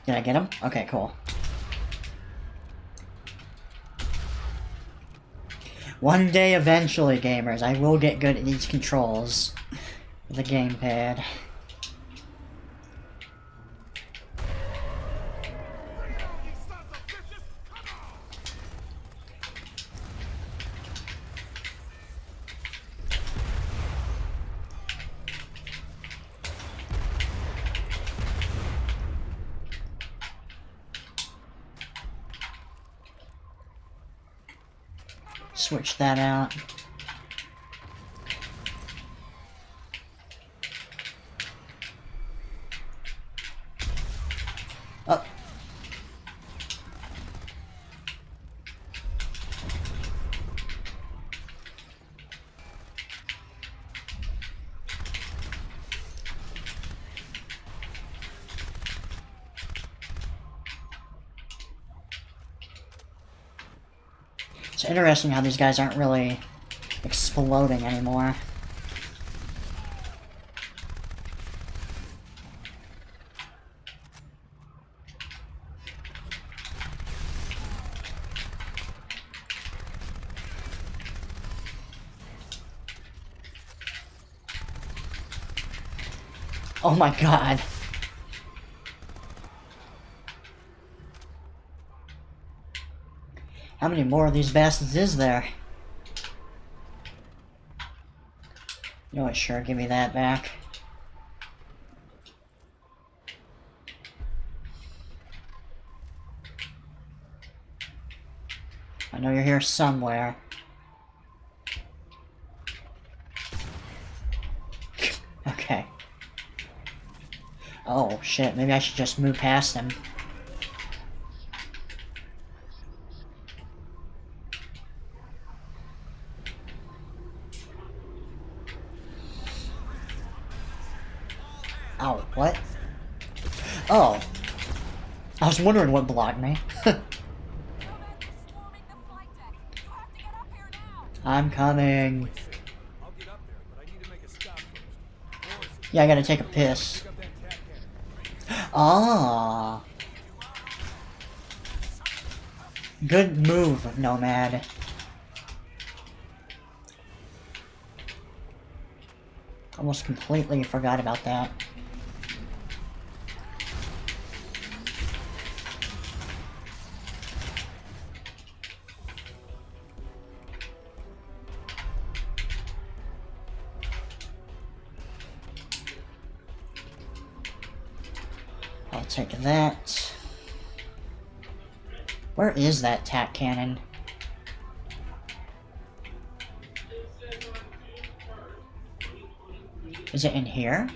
Did I get him? Okay, cool. One day, eventually, gamers, I will get good at these controls. The gamepad. Switch that out. Oh. It's interesting how these guys aren't really exploding anymore. Oh my god. How many more of these bastards is there? You know what, sure, give me that back. I know you're here somewhere. Okay. Oh shit, maybe I should just move past him. Ow, what? Oh. I was wondering what blocked me. I'm coming. I'll get up there, but I need to make a stop first. Yeah, I gotta take a piss. Pick up that tack cannon. Ah. Good move, Nomad. Almost completely forgot about that. I'll take that. Where is that tack cannon? Is it in here?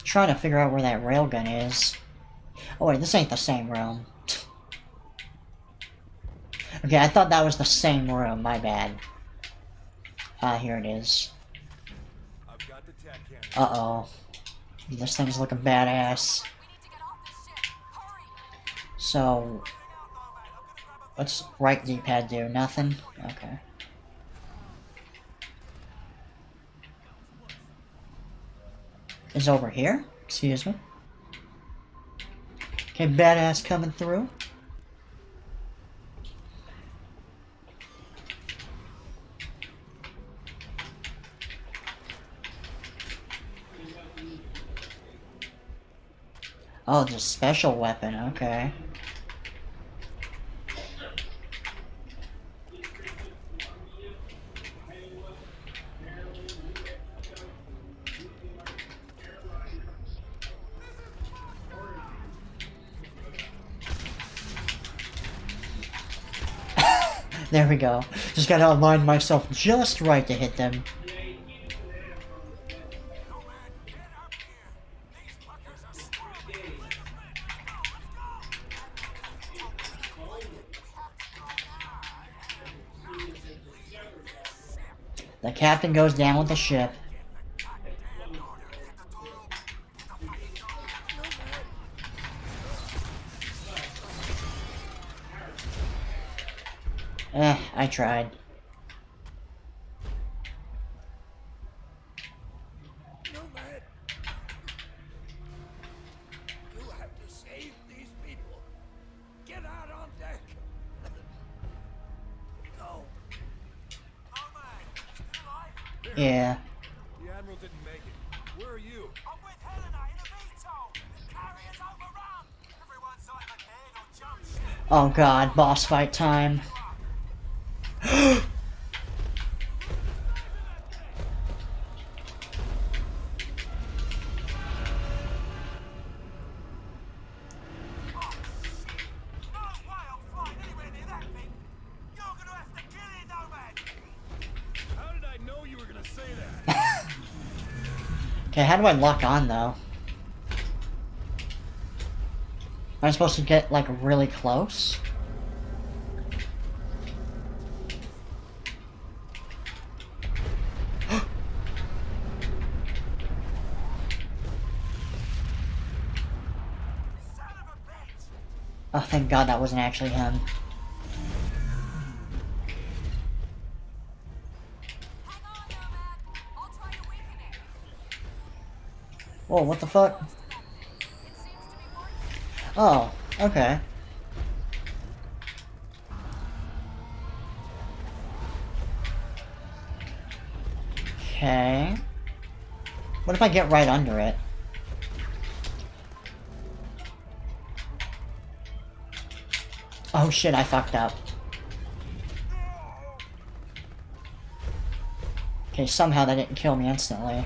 Trying to figure out where that railgun is. Oh wait, this ain't the same room. Okay, I thought that was the same room, my bad. Ah, here it is. I've got the tack cannon. Uh-oh. This thing's looking badass. So, what's right D-pad do? Nothing? Okay. Is over here? Excuse me. Okay, badass coming through. Oh, just special weapon, okay. There we go. Just gotta align myself just right to hit them. Nomad, get up here. The captain goes down with the ship. I tried. Nomad! You have to save these people. Get out on deck. Go. Nomad, still alive? Yeah. The Admiral didn't make it. Where are you? I'm with Helena in a VTOL. The carrier's overrun. Everyone's either dead or jump ship. Oh god, boss fight time. Okay, how do I lock on, though? Am I supposed to get, like, really close? Oh, thank God that wasn't actually him. Whoa, what the fuck? Oh, okay. Okay. What if I get right under it? Oh shit, I fucked up. Okay, somehow that didn't kill me instantly.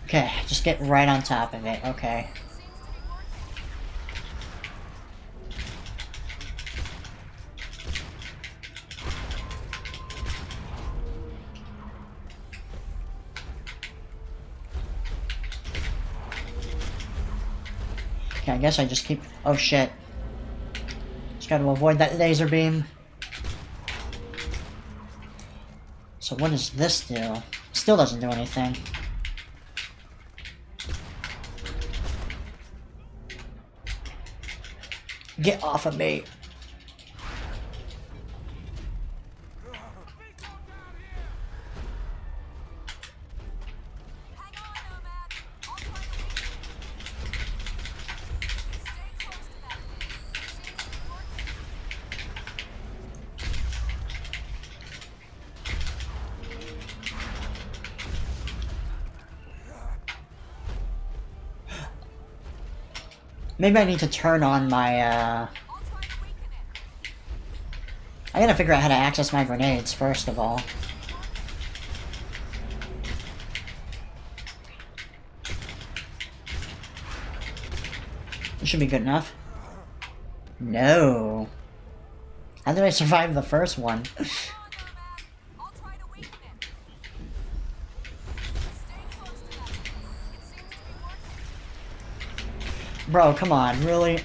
Okay, just get right on top of it, okay. Okay, I guess I just keep... Oh shit. Just gotta avoid that laser beam. So what does this do? Still doesn't do anything. Get off of me. Maybe I need to turn on my, I gotta figure out how to access my grenades, first of all. This should be good enough. No. How did I survive the first one? Bro, come on, really?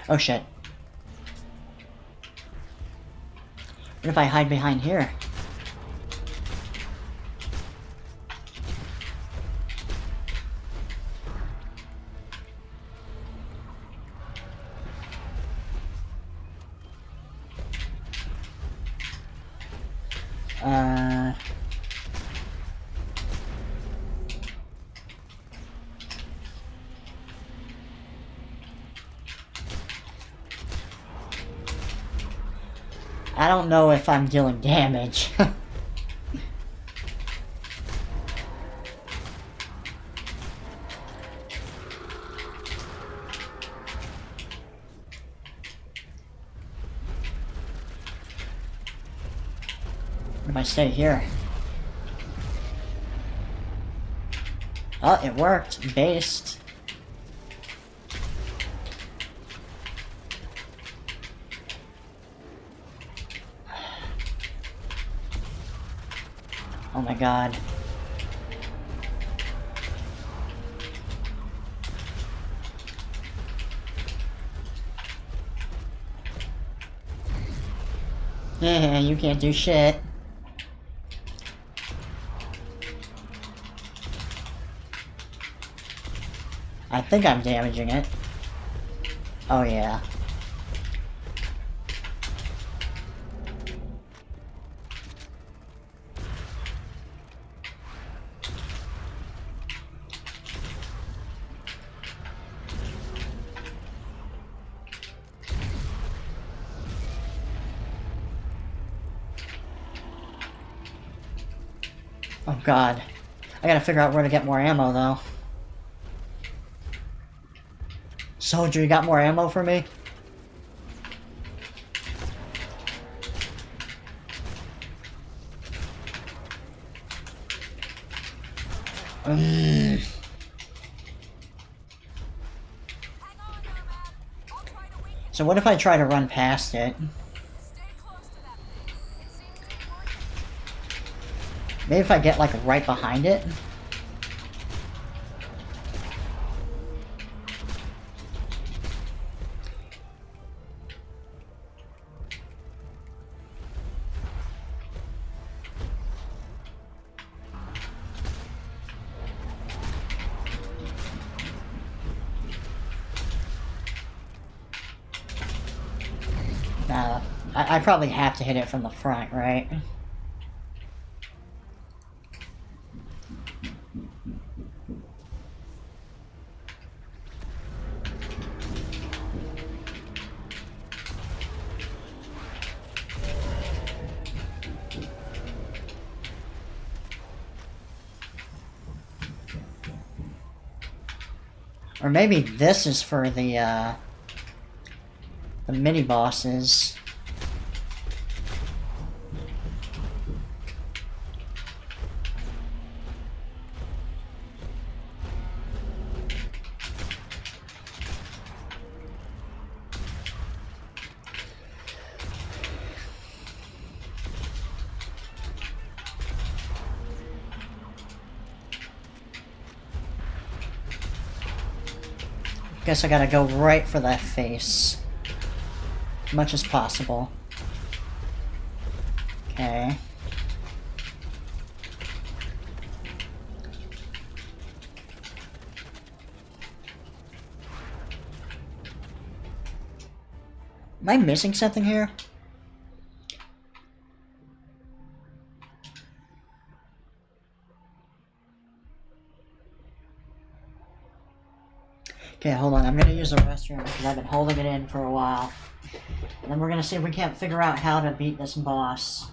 Oh shit. What if I hide behind here? I don't know if I'm dealing damage. If I stay here. Oh, it worked. Based. Oh my god. Yeah, you can't do shit. I think I'm damaging it. Oh yeah. Oh god. I gotta figure out where to get more ammo though. Soldier, you got more ammo for me? Mm. So what if I try to run past it? Maybe if I get like right behind it? I probably have to hit it from the front, right? Or maybe this is for the mini bosses. Guess I gotta go right for that face. As much as possible. Okay. Am I missing something here? Okay, hold on. I'm gonna use the restroom because I've been holding it in for a while. And then we're gonna see if we can't figure out how to beat this boss.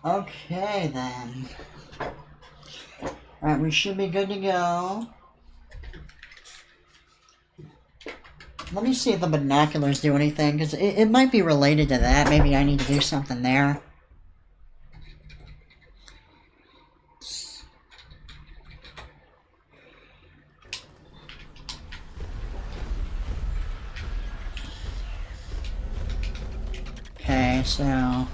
Okay, then. Alright, we should be good to go. Let me see if the binoculars do anything, because it might be related to that. Maybe I need to do something there. Okay, so...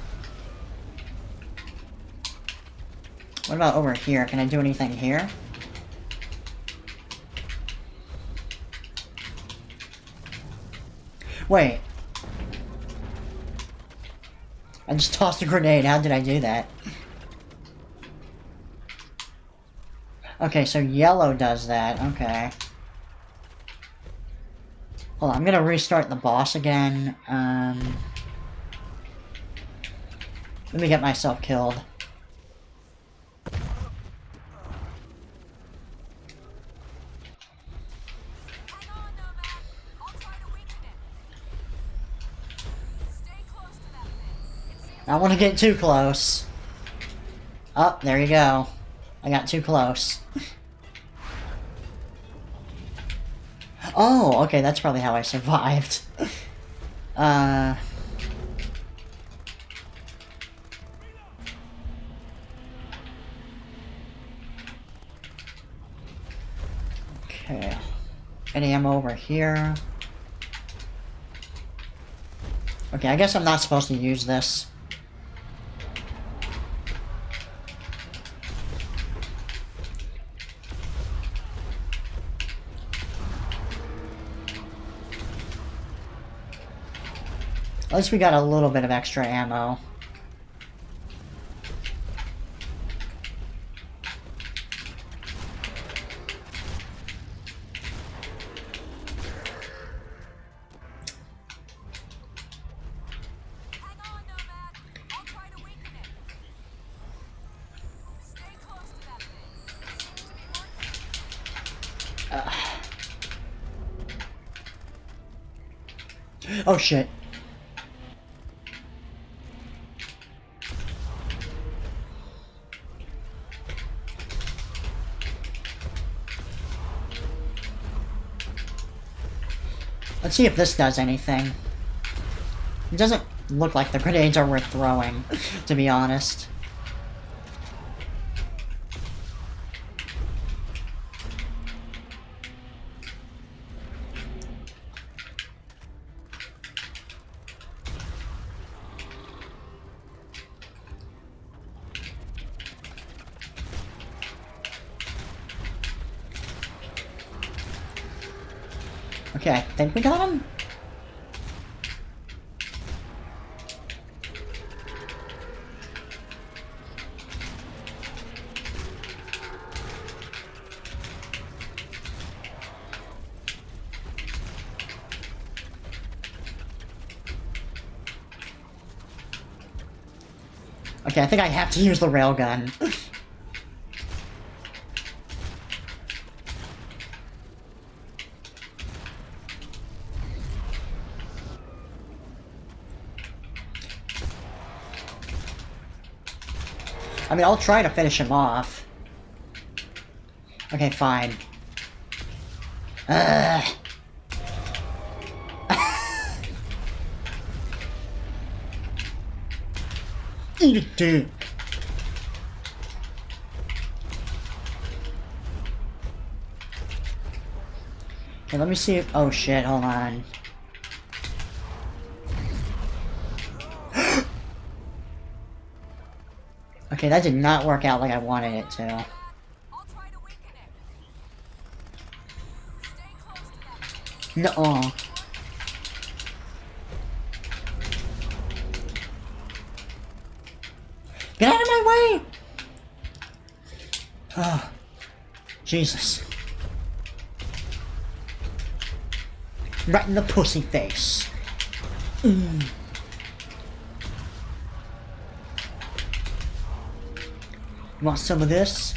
what about over here? Can I do anything here? Wait. I just tossed a grenade. How did I do that? Okay, so yellow does that. Okay. Hold on, I'm gonna restart the boss again. Let me get myself killed. I don't want to get too close. Oh, there you go. I got too close. Oh, okay, that's probably how I survived. Okay. Any ammo over here? Okay, I guess I'm not supposed to use this. At least we got a little bit of extra ammo. Oh shit. Let's see if this does anything. It doesn't look like the grenades are worth throwing, to be honest. Okay, I think we got him? Okay, I think I have to use the railgun. I mean, I'll try to finish him off. Okay, fine. Eat it, dude. Okay, let me see if... oh shit, hold on. Okay, that did not work out like I wanted it to. I'll try to weaken it. Stay close to that. Nuh-uh. Get out of my way! Oh, Jesus. Right in the pussy face. Mm. You want some of this?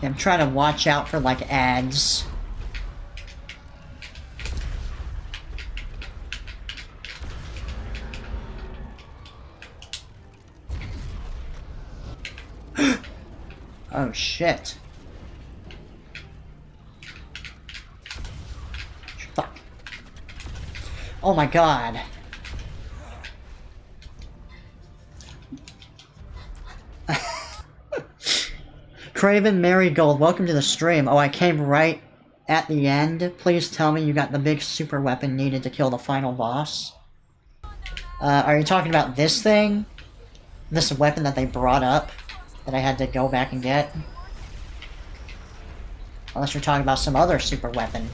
Yeah, I'm trying to watch out for, like, ads. Oh shit. Fuck. Oh my god. Craven Marigold, welcome to the stream. Oh, I came right at the end. Please tell me you got the big super weapon needed to kill the final boss. Are you talking about this thing? This weapon that they brought up that I had to go back and get? Unless you're talking about some other super weapon.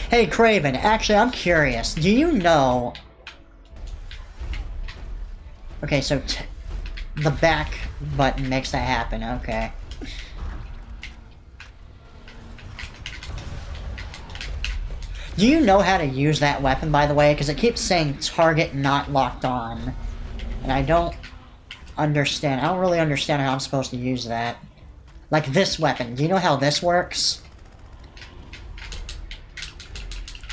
Hey Craven, actually I'm curious. Do you know... Okay, so the back button makes that happen, okay. Do you know how to use that weapon, by the way? Because it keeps saying target not locked on. And I don't understand. I don't really understand how I'm supposed to use that. Like this weapon. Do you know how this works?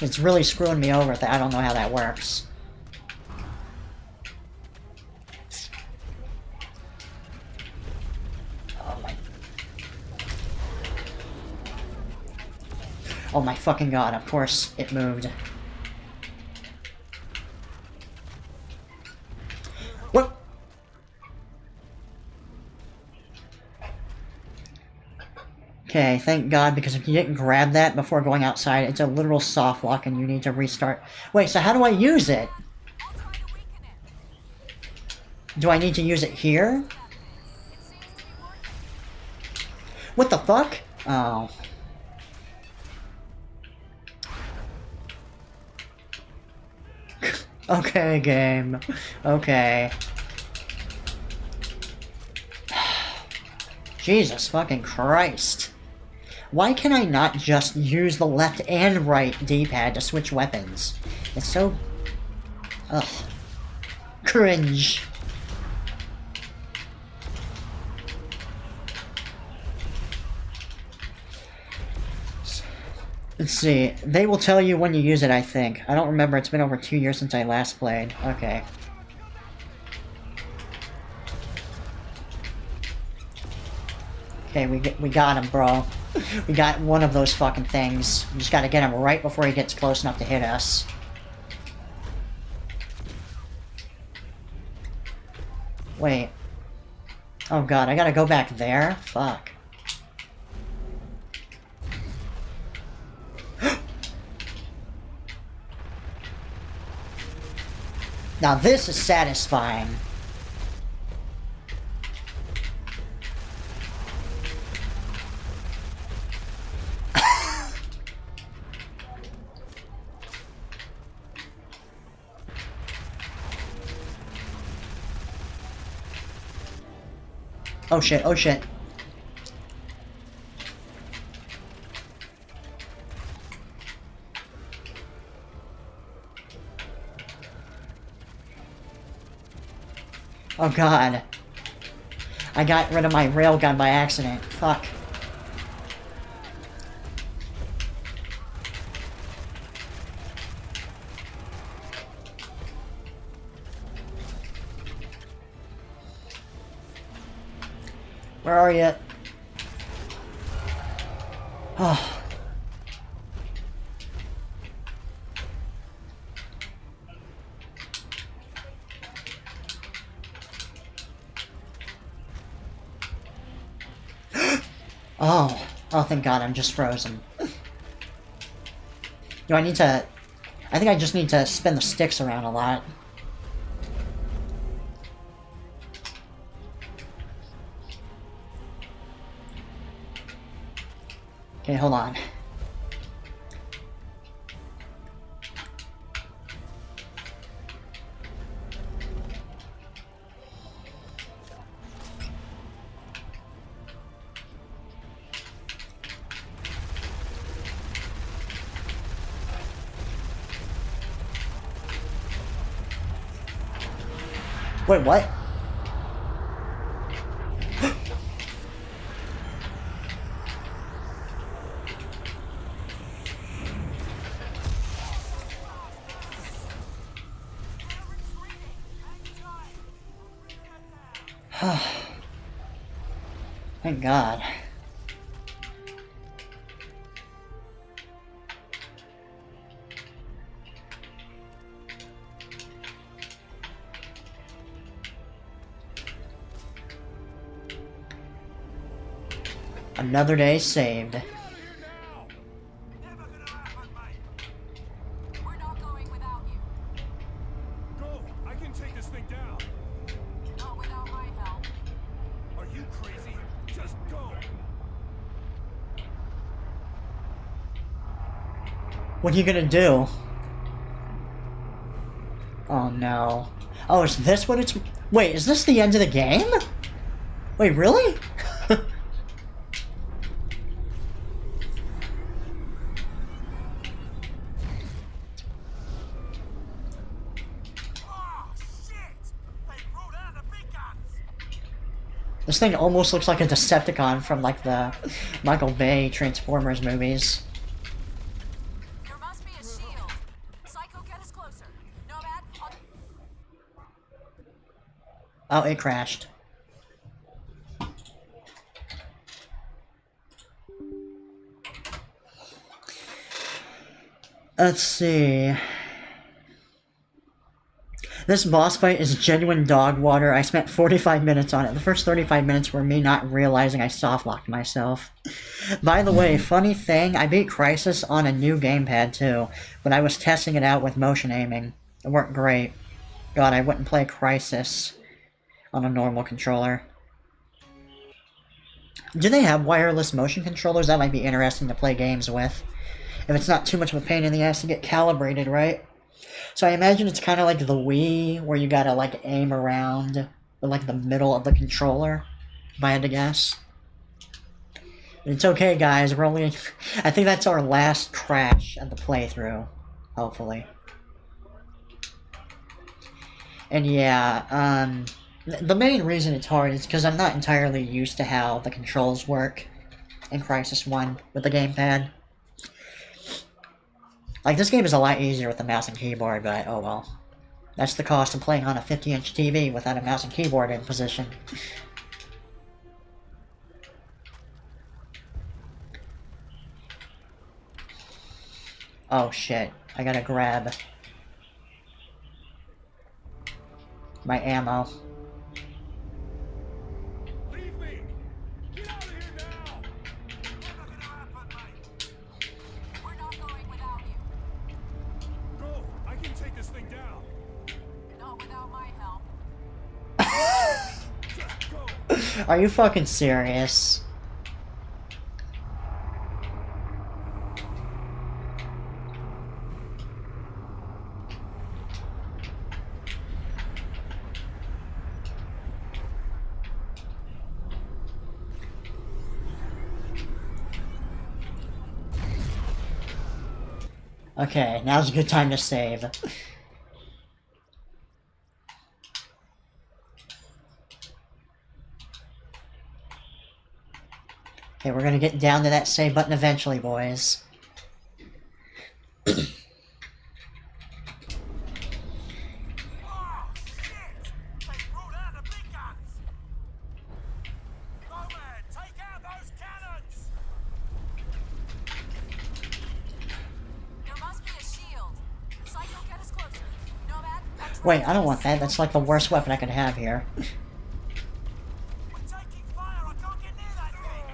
It's really screwing me over that I don't know how that works. Oh my fucking god, of course it moved. What? Okay, thank god, because if you didn't grab that before going outside, it's a literal soft lock and you need to restart. Wait, so how do I use it? Do I need to use it here? What the fuck? Oh. Okay, game. Okay. Jesus fucking Christ. Why can I not just use the left and right D-pad to switch weapons? It's so... Ugh. Cringe. Let's see. They will tell you when you use it, I think. I don't remember. It's been over 2 years since I last played. Okay. Okay, we got him, bro. We got one of those fucking things. We just gotta get him right before he gets close enough to hit us. Wait. Oh god, I gotta go back there? Fuck. Now this is satisfying. Oh shit, oh shit. Oh god. I got rid of my railgun by accident. Fuck. Where are you? Oh. Oh. Oh, thank god, I'm just frozen. Do I need to... I think I just need to spin the sticks around a lot. Okay, hold on. Wait, what? Thank God. Another day saved. Never gonna happen, mate. We're not going without you. Go. I can take this thing down. Not without my help. Are you crazy? Just go. What are you gonna do? Oh no. Oh, is this what it's... Wait, is this the end of the game? Wait, really? Oh, shit! They brought out the big guns. This thing almost looks like a Decepticon from like the Michael Bay Transformers movies. There must be a shield. Psycho, get us closer. Nomad, Oh, it crashed. Let's see. This boss fight is genuine dog water. I spent 45 minutes on it. The first 35 minutes were me not realizing I softlocked myself. By the way, funny thing, I beat Crysis on a new gamepad too, but I was testing it out with motion aiming. It worked great. God, I wouldn't play Crysis on a normal controller. Do they have wireless motion controllers? That might be interesting to play games with. If it's not too much of a pain in the ass to get calibrated, right? So I imagine it's kind of like the Wii, where you gotta like aim around like the middle of the controller, if I had to guess. But it's okay, guys. We're only... I think that's our last crash of the playthrough, hopefully. And yeah, the main reason it's hard is because I'm not entirely used to how the controls work in Crysis 1 with the gamepad. Like, this game is a lot easier with the mouse and keyboard, but oh well. That's the cost of playing on a 50-inch TV without a mouse and keyboard in position. Oh shit, I gotta grab my ammo. Leave me. Get out of here now. Never gonna happen, mate. we're not going without you. Go. I can take this thing down. Not without my help. Just go. Are you fucking serious? Okay, now's a good time to save. Okay, we're gonna get down to that save button eventually, boys. Oh, shit! They brought out the big guns! Nomad, take out those cannons! There must be a shield. Psycho, get us closer. Nomad, Wait, I don't want that. That's like the worst weapon I could have here. We're taking fire! I can't get near that thing!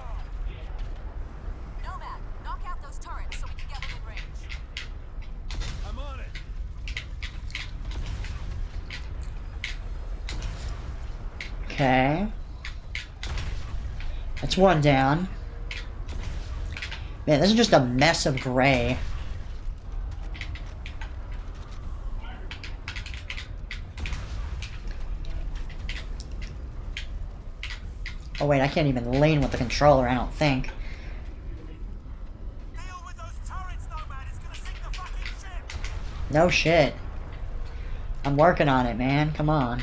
Nomad, knock out those turrets so we can get within range. I'm on it! Okay. That's one down. Man, this is just a mess of gray. Oh wait, I can't even lane with the controller, I don't think. Deal with those turrets, Nomad! It's gonna sink the fucking ship! No shit. I'm working on it, man. Come on.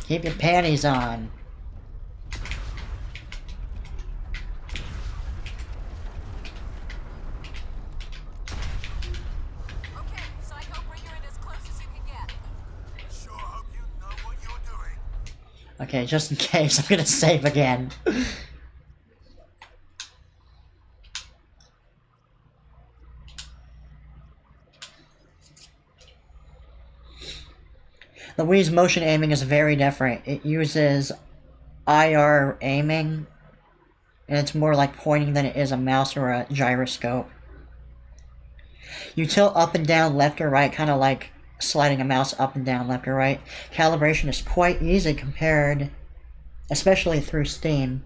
Keep your panties on. Okay, Psycho, bring her in as close as you can get. Sure hope you know what you're doing. Okay, just in case, I'm gonna save again. The Wii's motion aiming is very different. It uses IR aiming, and it's more like pointing than it is a mouse or a gyroscope. You tilt up and down, left or right, kind of like sliding a mouse up and down, left or right. Calibration is quite easy compared, especially through Steam.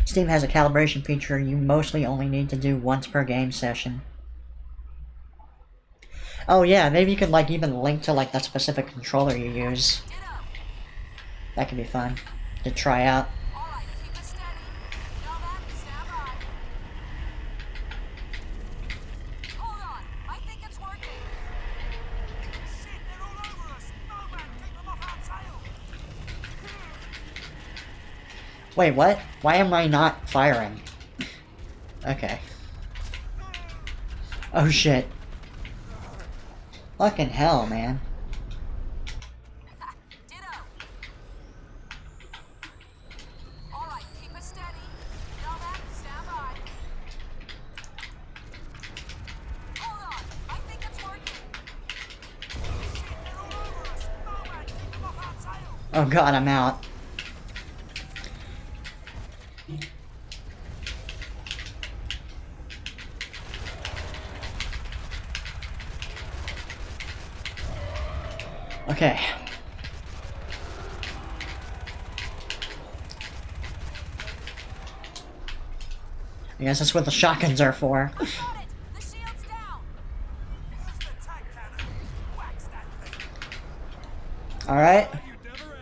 Steam has a calibration feature you mostly only need to do once per game session. Oh yeah, maybe you could like even link to like that specific controller you use. That could be fun to try out. Alright, keep it steady. Nomad, stand by. Hold on, I think it's working. Shit, they're all over us! Nomad, keep them off our tail! Wait, what? Why am I not firing? Okay. Oh shit. Fucking hell, man. Ditto. Alright, keep it steady. Nomad, stand by. Hold on, I think it's working. Shit, they're all over us! Nomad, keep them off our tail! Oh god, I'm out. Okay. I guess that's what the shotguns are for. Got it! The shield's down! Use the tac cannon! Wax that thing! Alright. You never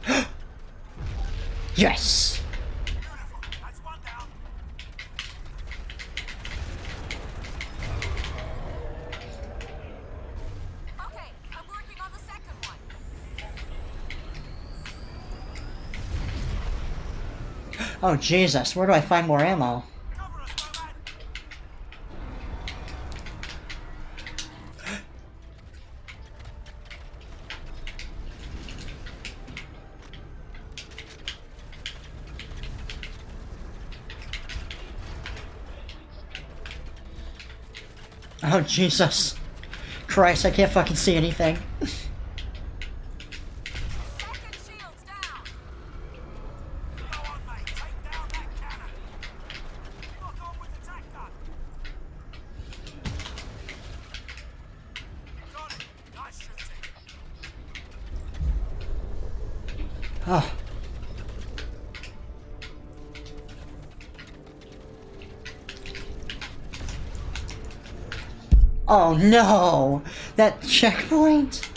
asked! Yes! Beautiful! That's one down! Okay, I'm working on the second one. Oh Jesus, where do I find more ammo? Cover us, Nomad! Oh Jesus. Christ, I can't fucking see anything. Second shield's down! Go on, mate! Take down that cannon! Lock on with the tac gun! Got it! Nice shooting! Oh. Oh no! That checkpoint?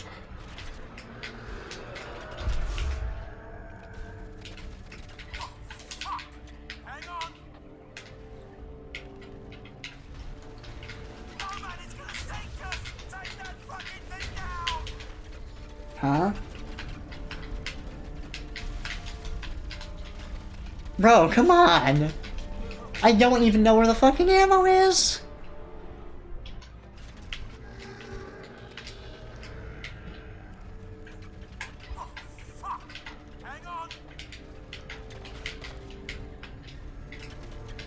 Hang on! Nomad, it's gonna sink us! Take that fucking thing down! Huh? Bro, come on! I don't even know where the fucking ammo is! Fuck! Hang on!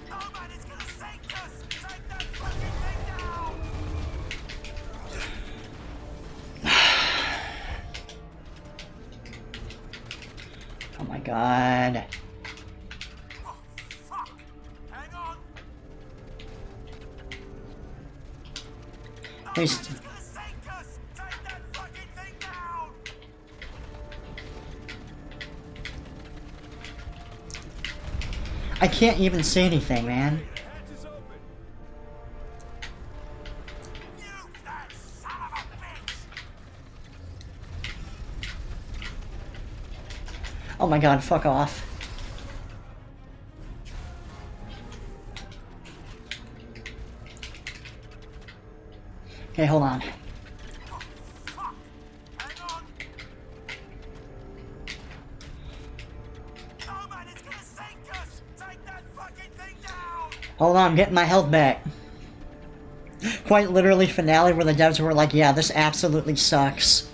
Nomad, it's gonna sink us! Take that fucking thing down! Oh my god. Oh, fuck! Hang on! Please. It's gonna sink us! Take that fucking thing down! I can't even see anything, man. Hatch is open! You that son of a bitch! Oh my god, fuck off. Okay, hold on. Fuck! Hang on! Nomad, it's gonna sink us! Take that fucking thing down! Hold on, I'm getting my health back. Quite literally finale where the devs were like, yeah, this absolutely sucks.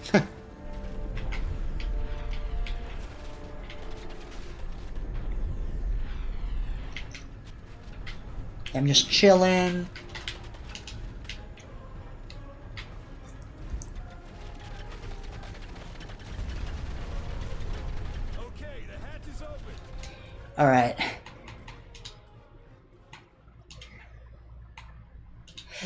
I'm just chilling. Okay, the hatch is open. Alright.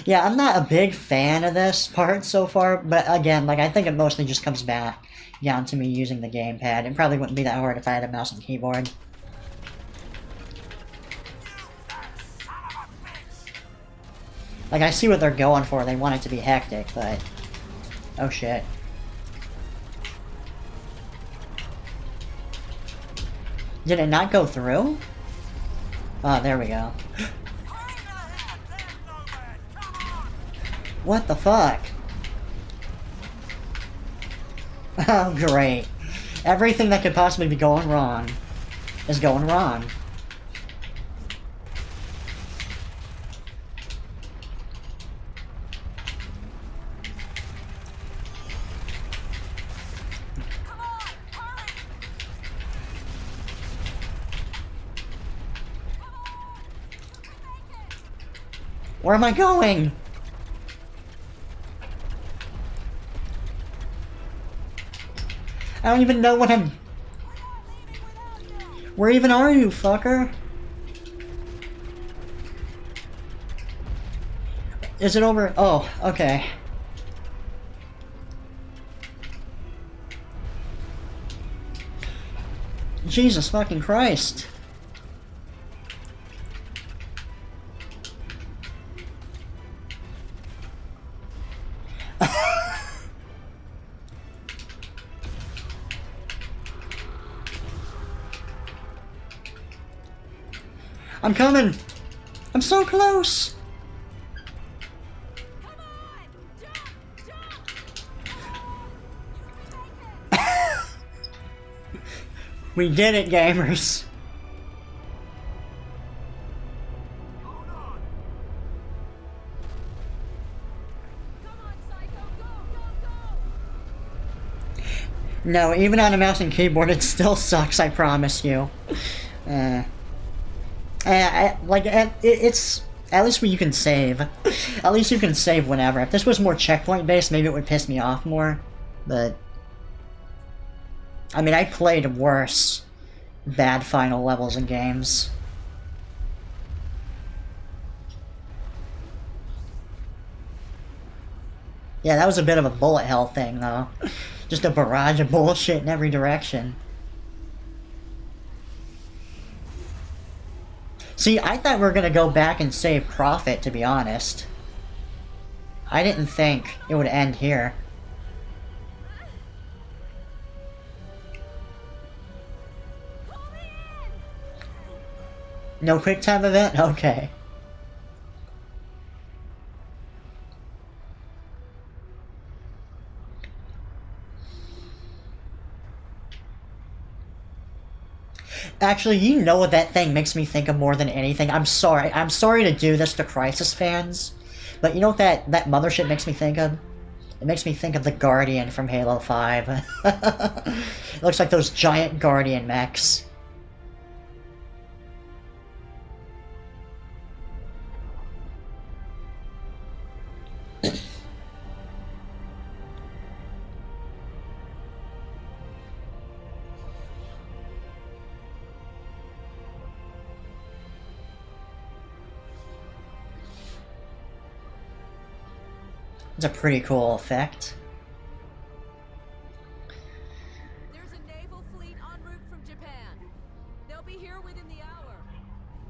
Yeah, I'm not a big fan of this part so far, but again, like, I think it mostly just comes back down to me using the gamepad. It probably wouldn't be that hard if I had a mouse and keyboard. Like, I see what they're going for. They want it to be hectic, but... Oh, shit. Did it not go through? Oh, there we go. What the fuck? Oh, great. Everything that could possibly be going wrong is going wrong. Where am I going? I don't even know what I'm... Where even are you, fucker? Is it over? Oh, okay. Jesus fucking Christ. I'm coming! I'm so close! Come on! Jump! We did it, gamers! Hold on. Come on, Psycho! Go, go, go! No, even on a mouse and keyboard, it still sucks, I promise you. It's... At least when you can save. At least you can save whenever. If this was more checkpoint-based, maybe it would piss me off more. But... I mean, I played worse bad final levels in games. Yeah, that was a bit of a bullet hell thing, though. Just a barrage of bullshit in every direction. See, I thought we were gonna go back and save Prophet, to be honest. I didn't think it would end here. No quick time event? Okay. Actually, you know what that thing makes me think of more than anything? I'm sorry to do this to Crysis fans, but you know what that mothership makes me think of? It makes me think of the Guardian from Halo 5. It looks like those giant Guardian mechs. It's a pretty cool effect. There's a naval fleet en route from Japan. They'll be here within the hour.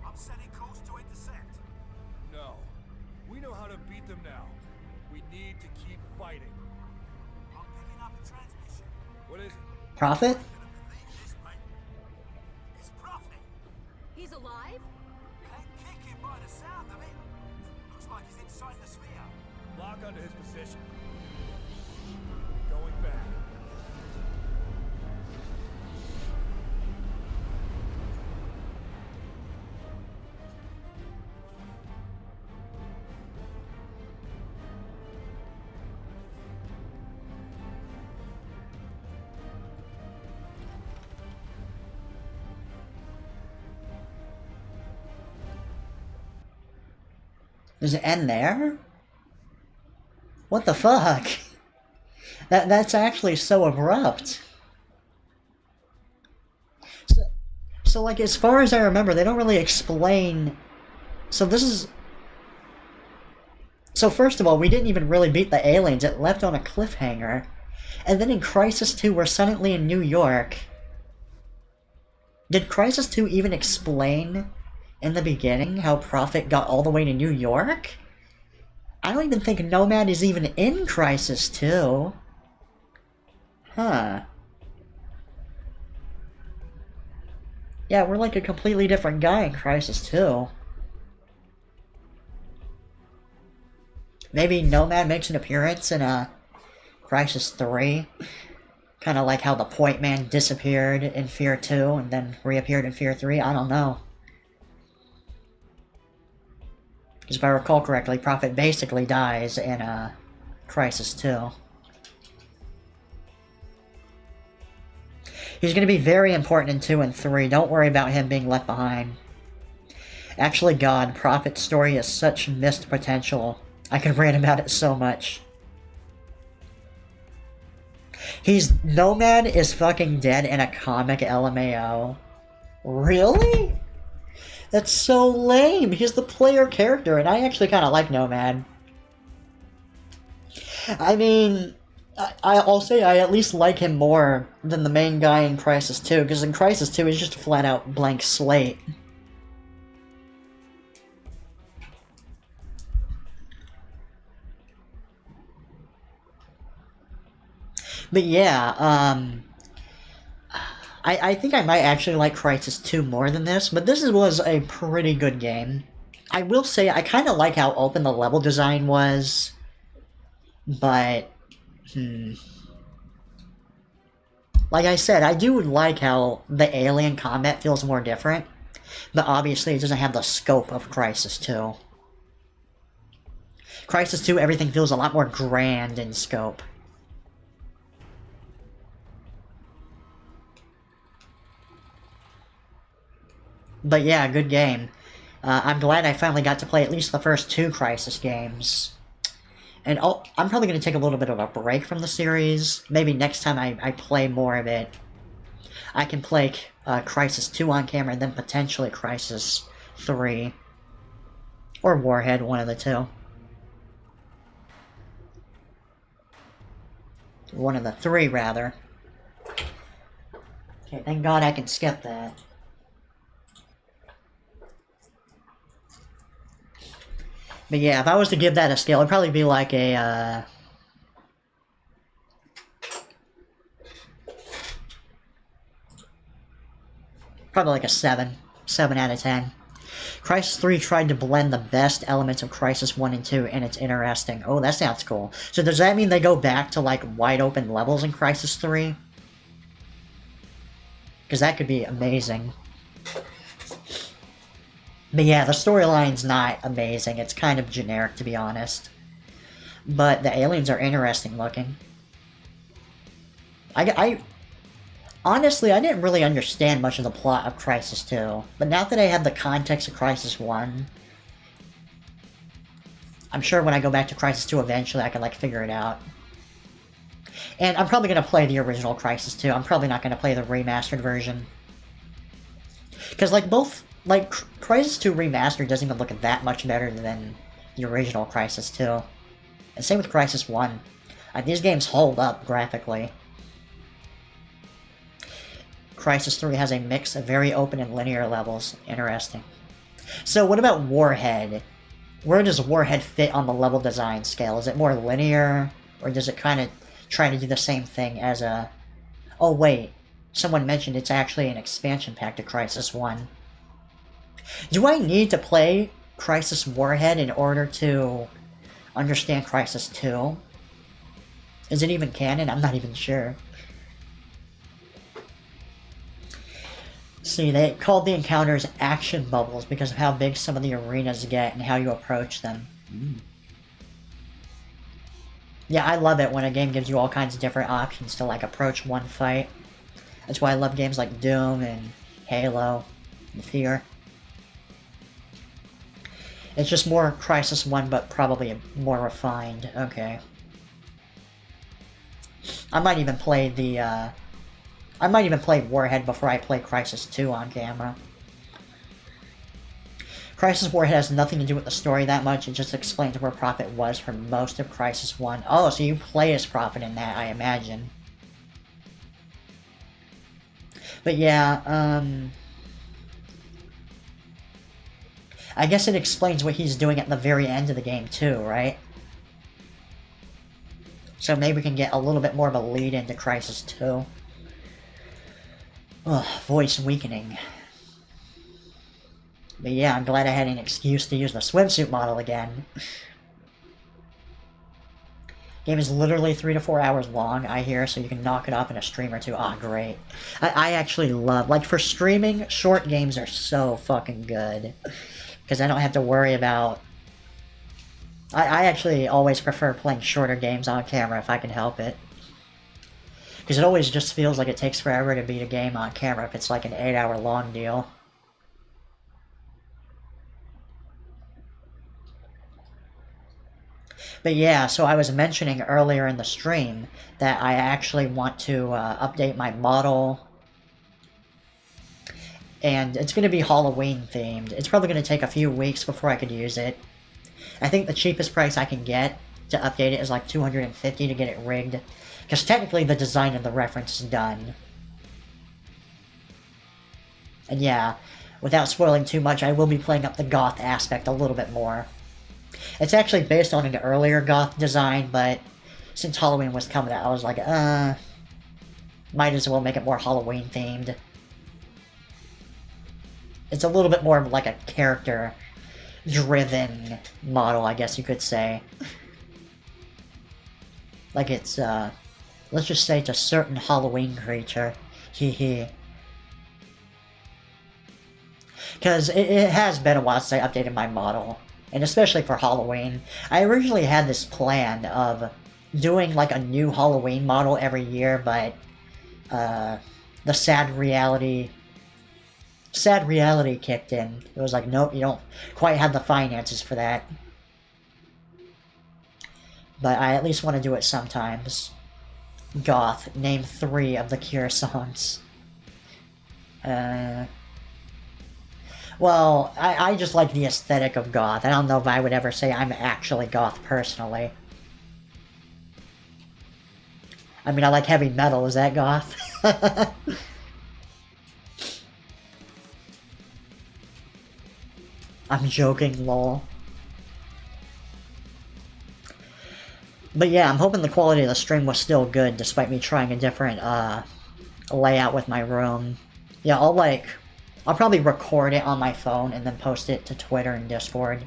I'm setting course to intersect. No. We know how to beat them now. We need to keep fighting. I'm picking up a transmission. What is it? Prophet? Gonna believe this, mate. It's Prophet. He's alive? Can't kick him by the sound of it. Looks like he's inside the sphere. Lock onto his position. Going back. Does it end there? What the fuck? That's actually so abrupt. So like, as far as I remember, they don't really explain... So this is... So first of all, we didn't even really beat the aliens. It left on a cliffhanger. And then in Crysis 2, we're suddenly in New York. Did Crysis 2 even explain in the beginning how Prophet got all the way to New York? I don't even think Nomad is even in Crysis 2. Huh. Yeah, we're like a completely different guy in Crysis 2. Maybe Nomad makes an appearance in Crysis 3. Kind of like how the Point Man disappeared in Fear 2 and then reappeared in Fear 3. I don't know. Because if I recall correctly, Prophet basically dies in Crysis 2. He's going to be very important in 2 and 3. Don't worry about him being left behind. Actually, God, Prophet's story has such missed potential. I could rant about it so much. Nomad is fucking dead in a comic LMAO. Really? That's so lame. He's the player character, and I actually kind of like Nomad. I mean, I'll say I at least like him more than the main guy in Crysis 2, because in Crysis 2 he's just a flat-out blank slate. But yeah, I think I might actually like Crysis 2 more than this, but this was a pretty good game. I will say I kind of like how open the level design was, but, like I said, I do like how the alien combat feels more different, but obviously it doesn't have the scope of Crysis 2. Crysis 2, everything feels a lot more grand in scope. But yeah, good game. I'm glad I finally got to play at least the first 2 Crysis games. And I'm probably going to take a little bit of a break from the series. Maybe next time I play more of it, I can play Crysis 2 on camera and then potentially Crysis 3. Or Warhead, one of the two. One of the 3, rather. Okay, thank God I can skip that. But yeah, if I was to give that a scale, it'd probably be like a, probably like a 7. 7 out of 10. Crysis 3 tried to blend the best elements of Crysis 1 and 2, and it's interesting. Oh, that sounds cool. So does that mean they go back to, like, wide open levels in Crysis 3? Because that could be amazing. But yeah, the storyline's not amazing. It's kind of generic, to be honest. But the aliens are interesting looking. Honestly, I didn't really understand much of the plot of Crysis 2. But now that I have the context of Crysis 1, I'm sure when I go back to Crysis 2 eventually I can, like, figure it out. And I'm probably going to play the original Crysis 2. I'm probably not going to play the remastered version. Because, like, like, Crysis 2 Remastered doesn't even look that much better than the original Crysis 2. And same with Crysis 1. These games hold up graphically. Crysis 3 has a mix of very open and linear levels. Interesting. So what about Warhead? Where does Warhead fit on the level design scale? Is it more linear? Or does it kind of try to do the same thing as a... Oh wait, someone mentioned it's actually an expansion pack to Crysis 1. Do I need to play Crysis Warhead in order to understand Crysis 2? Is it even canon? I'm not even sure. See, they called the encounters action bubbles because of how big some of the arenas get and how you approach them. Yeah, I love it when a game gives you all kinds of different options to, like, approach one fight. That's why I love games like Doom and Halo and Fear. It's just more Crysis 1, but probably more refined. Okay. I might even play the, I might even play Warhead before I play Crysis 2 on camera. Crysis Warhead has nothing to do with the story that much, it just explains where Prophet was for most of Crysis 1. Oh, so you play as Prophet in that, I imagine. But yeah, I guess it explains what he's doing at the very end of the game too, right? So maybe we can get a little bit more of a lead into Crysis 2. Ugh, voice weakening. But yeah, I'm glad I had an excuse to use the swimsuit model again. Game is literally 3 to 4 hours long, I hear, so you can knock it off in a stream or two. Ah, great. I actually love, like, for streaming, short games are so fucking good. Because I don't have to worry about... I actually always prefer playing shorter games on camera if I can help it. Because it always just feels like it takes forever to beat a game on camera if it's like an 8-hour long deal. But yeah, so I was mentioning earlier in the stream that I actually want to update my model. And it's going to be Halloween themed. It's probably going to take a few weeks before I could use it. I think the cheapest price I can get to update it is like $250 to get it rigged. Because technically the design of the reference is done. And yeah, without spoiling too much, I will be playing up the goth aspect a little bit more. It's actually based on an earlier goth design, but since Halloween was coming out, I was like, might as well make it more Halloween themed. It's a little bit more of like a character-driven model, I guess you could say. Like it's, let's just say it's a certain Halloween creature. Hee hee. Because it has been a while since I updated my model. And especially for Halloween. I originally had this plan of doing like a new Halloween model every year, but the sad reality kicked in. It was like, nope, you don't quite have the finances for that. But I at least want to do it sometimes. Goth, name 3 of the Cure songs. Well, I just like the aesthetic of goth. I don't know if I would ever say I'm actually goth personally. I mean, I like heavy metal. Is that goth? I'm joking, lol. But yeah, I'm hoping the quality of the stream was still good despite me trying a different layout with my room. Yeah, I'll probably record it on my phone and then post it to Twitter and Discord.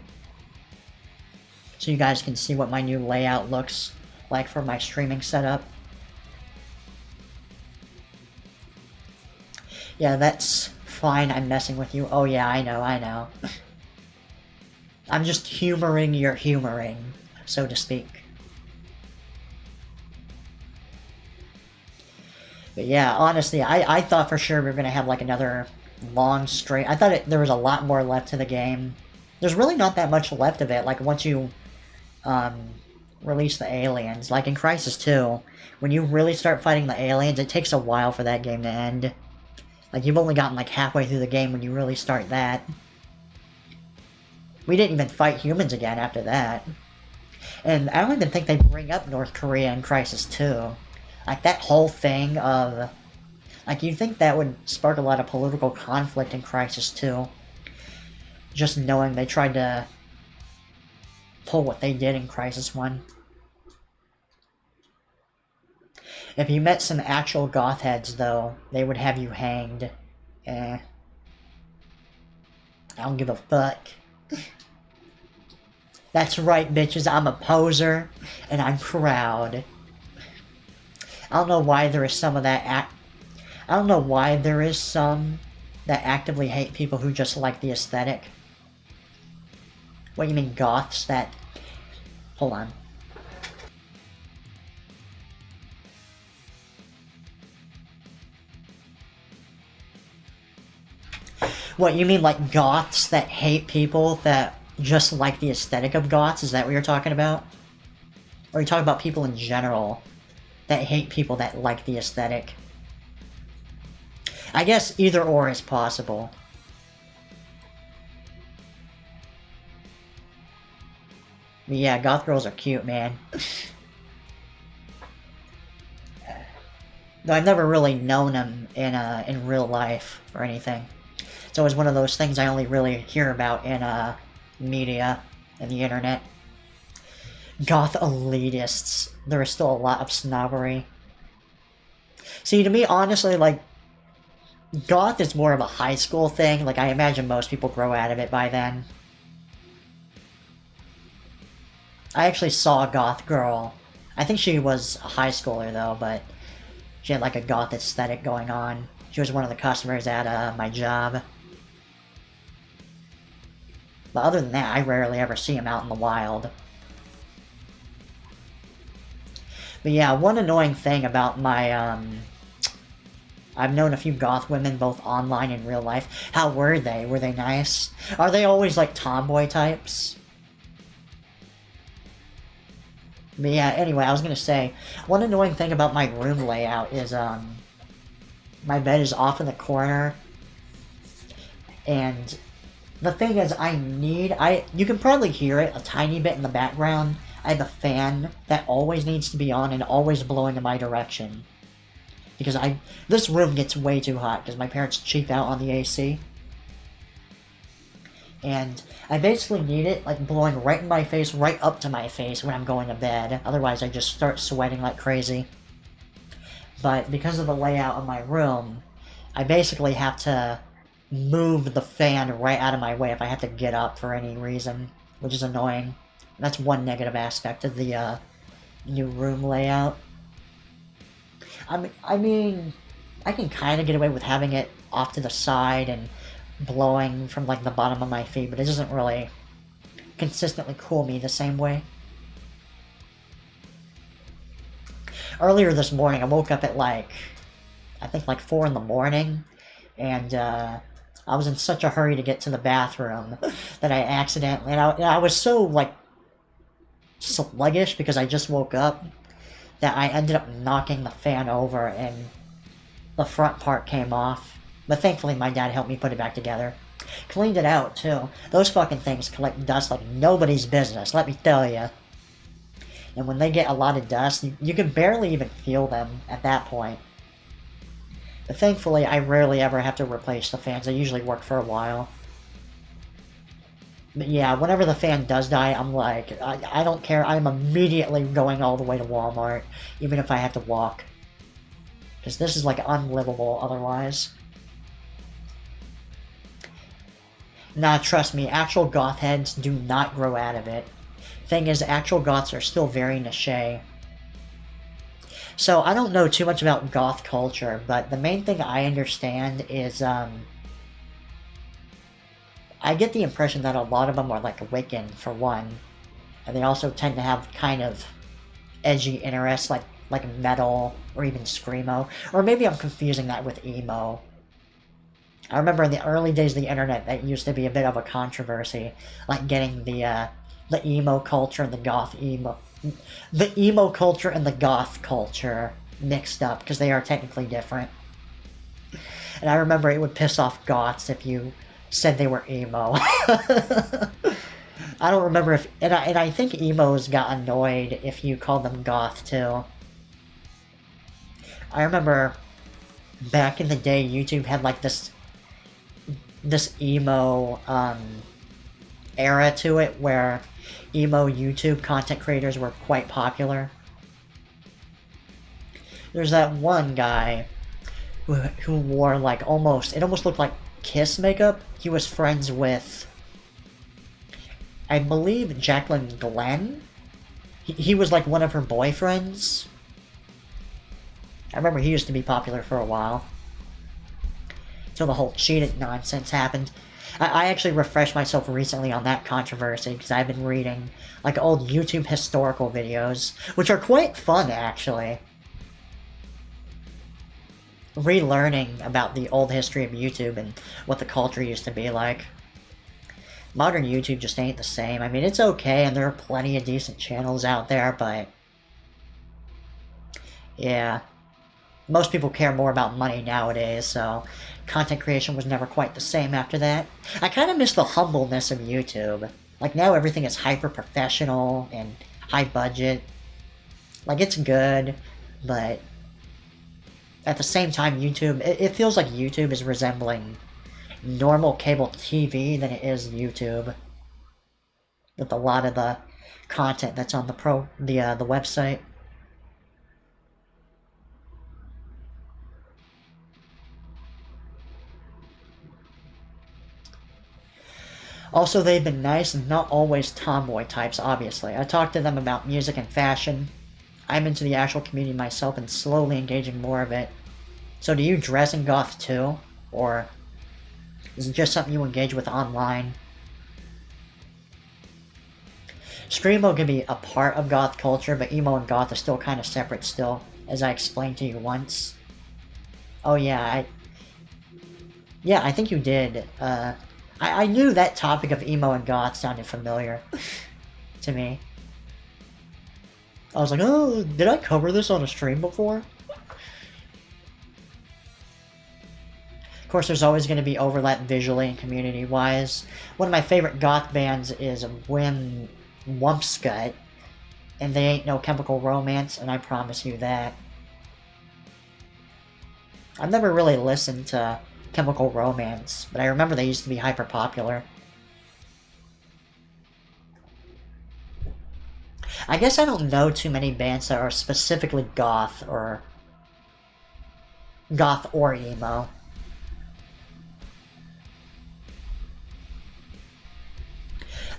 So you guys can see what my new layout looks like for my streaming setup. Yeah, that's fine, I'm messing with you. Oh yeah, I know. I'm just humoring your humoring, so to speak. But yeah, honestly, I thought for sure we were going to have like another long stream. I thought there was a lot more left to the game. There's really not that much left of it, like once you release the aliens. Like in Crysis 2, when you really start fighting the aliens, it takes a while for that game to end. Like you've only gotten like halfway through the game when you really start that. We didn't even fight humans again after that. And I don't even think they bring up North Korea in Crysis 2. Like that whole thing of... Like, you'd think that would spark a lot of political conflict in Crysis 2. Just knowing they tried to pull what they did in Crysis 1. If you met some actual goth heads, though, they would have you hanged. I don't give a fuck. That's right, bitches, I'm a poser, and I'm proud. I don't know why there is some of that I don't know why there is some that actively hate people who just like the aesthetic. What do you mean, goths that... Hold on. What, you mean like goths that hate people that just like the aesthetic of goths? Is that what you're talking about? Or are you talking about people in general that hate people that like the aesthetic? I guess either or is possible. But yeah, goth girls are cute, man. Though I've never really known them in real life or anything. It's always one of those things I only really hear about in media and the internet. Goth elitists. There is still a lot of snobbery. See, to me, honestly, like, goth is more of a high school thing. Like, I imagine most people grow out of it by then. I actually saw a goth girl. I think she was a high schooler, though, but she had, like, a goth aesthetic going on. She was one of the customers at my job. But other than that, I rarely ever see them out in the wild. But yeah, one annoying thing about my, I've known a few goth women, both online and real life. How were they? Were they nice? Are they always, like, tomboy types? But yeah, anyway, I was gonna say, one annoying thing about my room layout is, my bed is off in the corner. And the thing is, you can probably hear it a tiny bit in the background. I have a fan that always needs to be on and always blowing in my direction. Because this room gets way too hot because my parents cheap out on the AC. And I basically need it, like, blowing right in my face, right up to my face when I'm going to bed. Otherwise, I just start sweating like crazy. But because of the layout of my room, I basically have to move the fan right out of my way if I have to get up for any reason, which is annoying. That's one negative aspect of the new room layout. I mean, I can kind of get away with having it off to the side and blowing from, like, the bottom of my feet, but it doesn't really consistently cool me the same way. Earlier this morning, I woke up at, like, I think, like, 4 in the morning, and I was in such a hurry to get to the bathroom that I accidentally, and I was so, like, sluggish because I just woke up, that I ended up knocking the fan over and the front part came off. But thankfully my dad helped me put it back together. Cleaned it out too. Those fucking things collect dust like nobody's business, let me tell you. And when they get a lot of dust, you can barely even feel them at that point. But thankfully I rarely ever have to replace the fans. They usually work for a while. But yeah, whenever the fan does die, I'm like, I don't care. I'm immediately going all the way to Walmart, even if I have to walk. Because this is, like, unlivable otherwise. Nah, trust me, actual goth heads do not grow out of it. Thing is, actual goths are still very niche. So, I don't know too much about goth culture, but the main thing I understand is, I get the impression that a lot of them are, like, Wiccan, for one. And they also tend to have kind of edgy interests, like metal, or even screamo. Or maybe I'm confusing that with emo. I remember in the early days of the internet, that used to be a bit of a controversy. Like getting the emo culture and the goth emo... The emo culture and the goth culture mixed up, because they are technically different. And I remember it would piss off goths if you said they were emo. I don't remember if... And I think emos got annoyed if you called them goth, too. I remember back in the day, YouTube had, like, this emo, era to it, where emo YouTube content creators were quite popular. There's that one guy who wore, like, it almost looked like Kiss makeup. He was friends with, I believe, Jacqueline Glenn? He was, like, one of her boyfriends. I remember he used to be popular for a while. Until the whole cheating nonsense happened. I actually refreshed myself recently on that controversy, because I've been reading, like, old YouTube historical videos, which are quite fun, actually. Relearning about the old history of YouTube and what the culture used to be like. modern YouTube just ain't the same. I mean, it's okay, and there are plenty of decent channels out there, but yeah, most people care more about money nowadays, so content creation was never quite the same after that. I kind of miss the humbleness of YouTube. Like, now everything is hyper-professional and high-budget. Like, it's good, but at the same time, YouTube, it feels like YouTube is resembling normal cable TV than it is YouTube. With a lot of the content that's on the website. Also, they've been nice and not always tomboy types, obviously. I talked to them about music and fashion. I'm into the actual community myself and slowly engaging more of it. So do you dress in goth too? Or is it just something you engage with online? Screamo can be a part of goth culture, but emo and goth are still kind of separate still, as I explained to you once. Oh yeah, I think you did. I knew that topic of emo and goth sounded familiar to me. I was like, oh, did I cover this on a stream before? Of course, there's always going to be overlap visually and community-wise. One of my favorite goth bands is Wumpscut, and they ain't no Chemical Romance, and I promise you that. I've never really listened to Chemical Romance, but I remember they used to be hyper popular. I guess I don't know too many bands that are specifically goth or emo.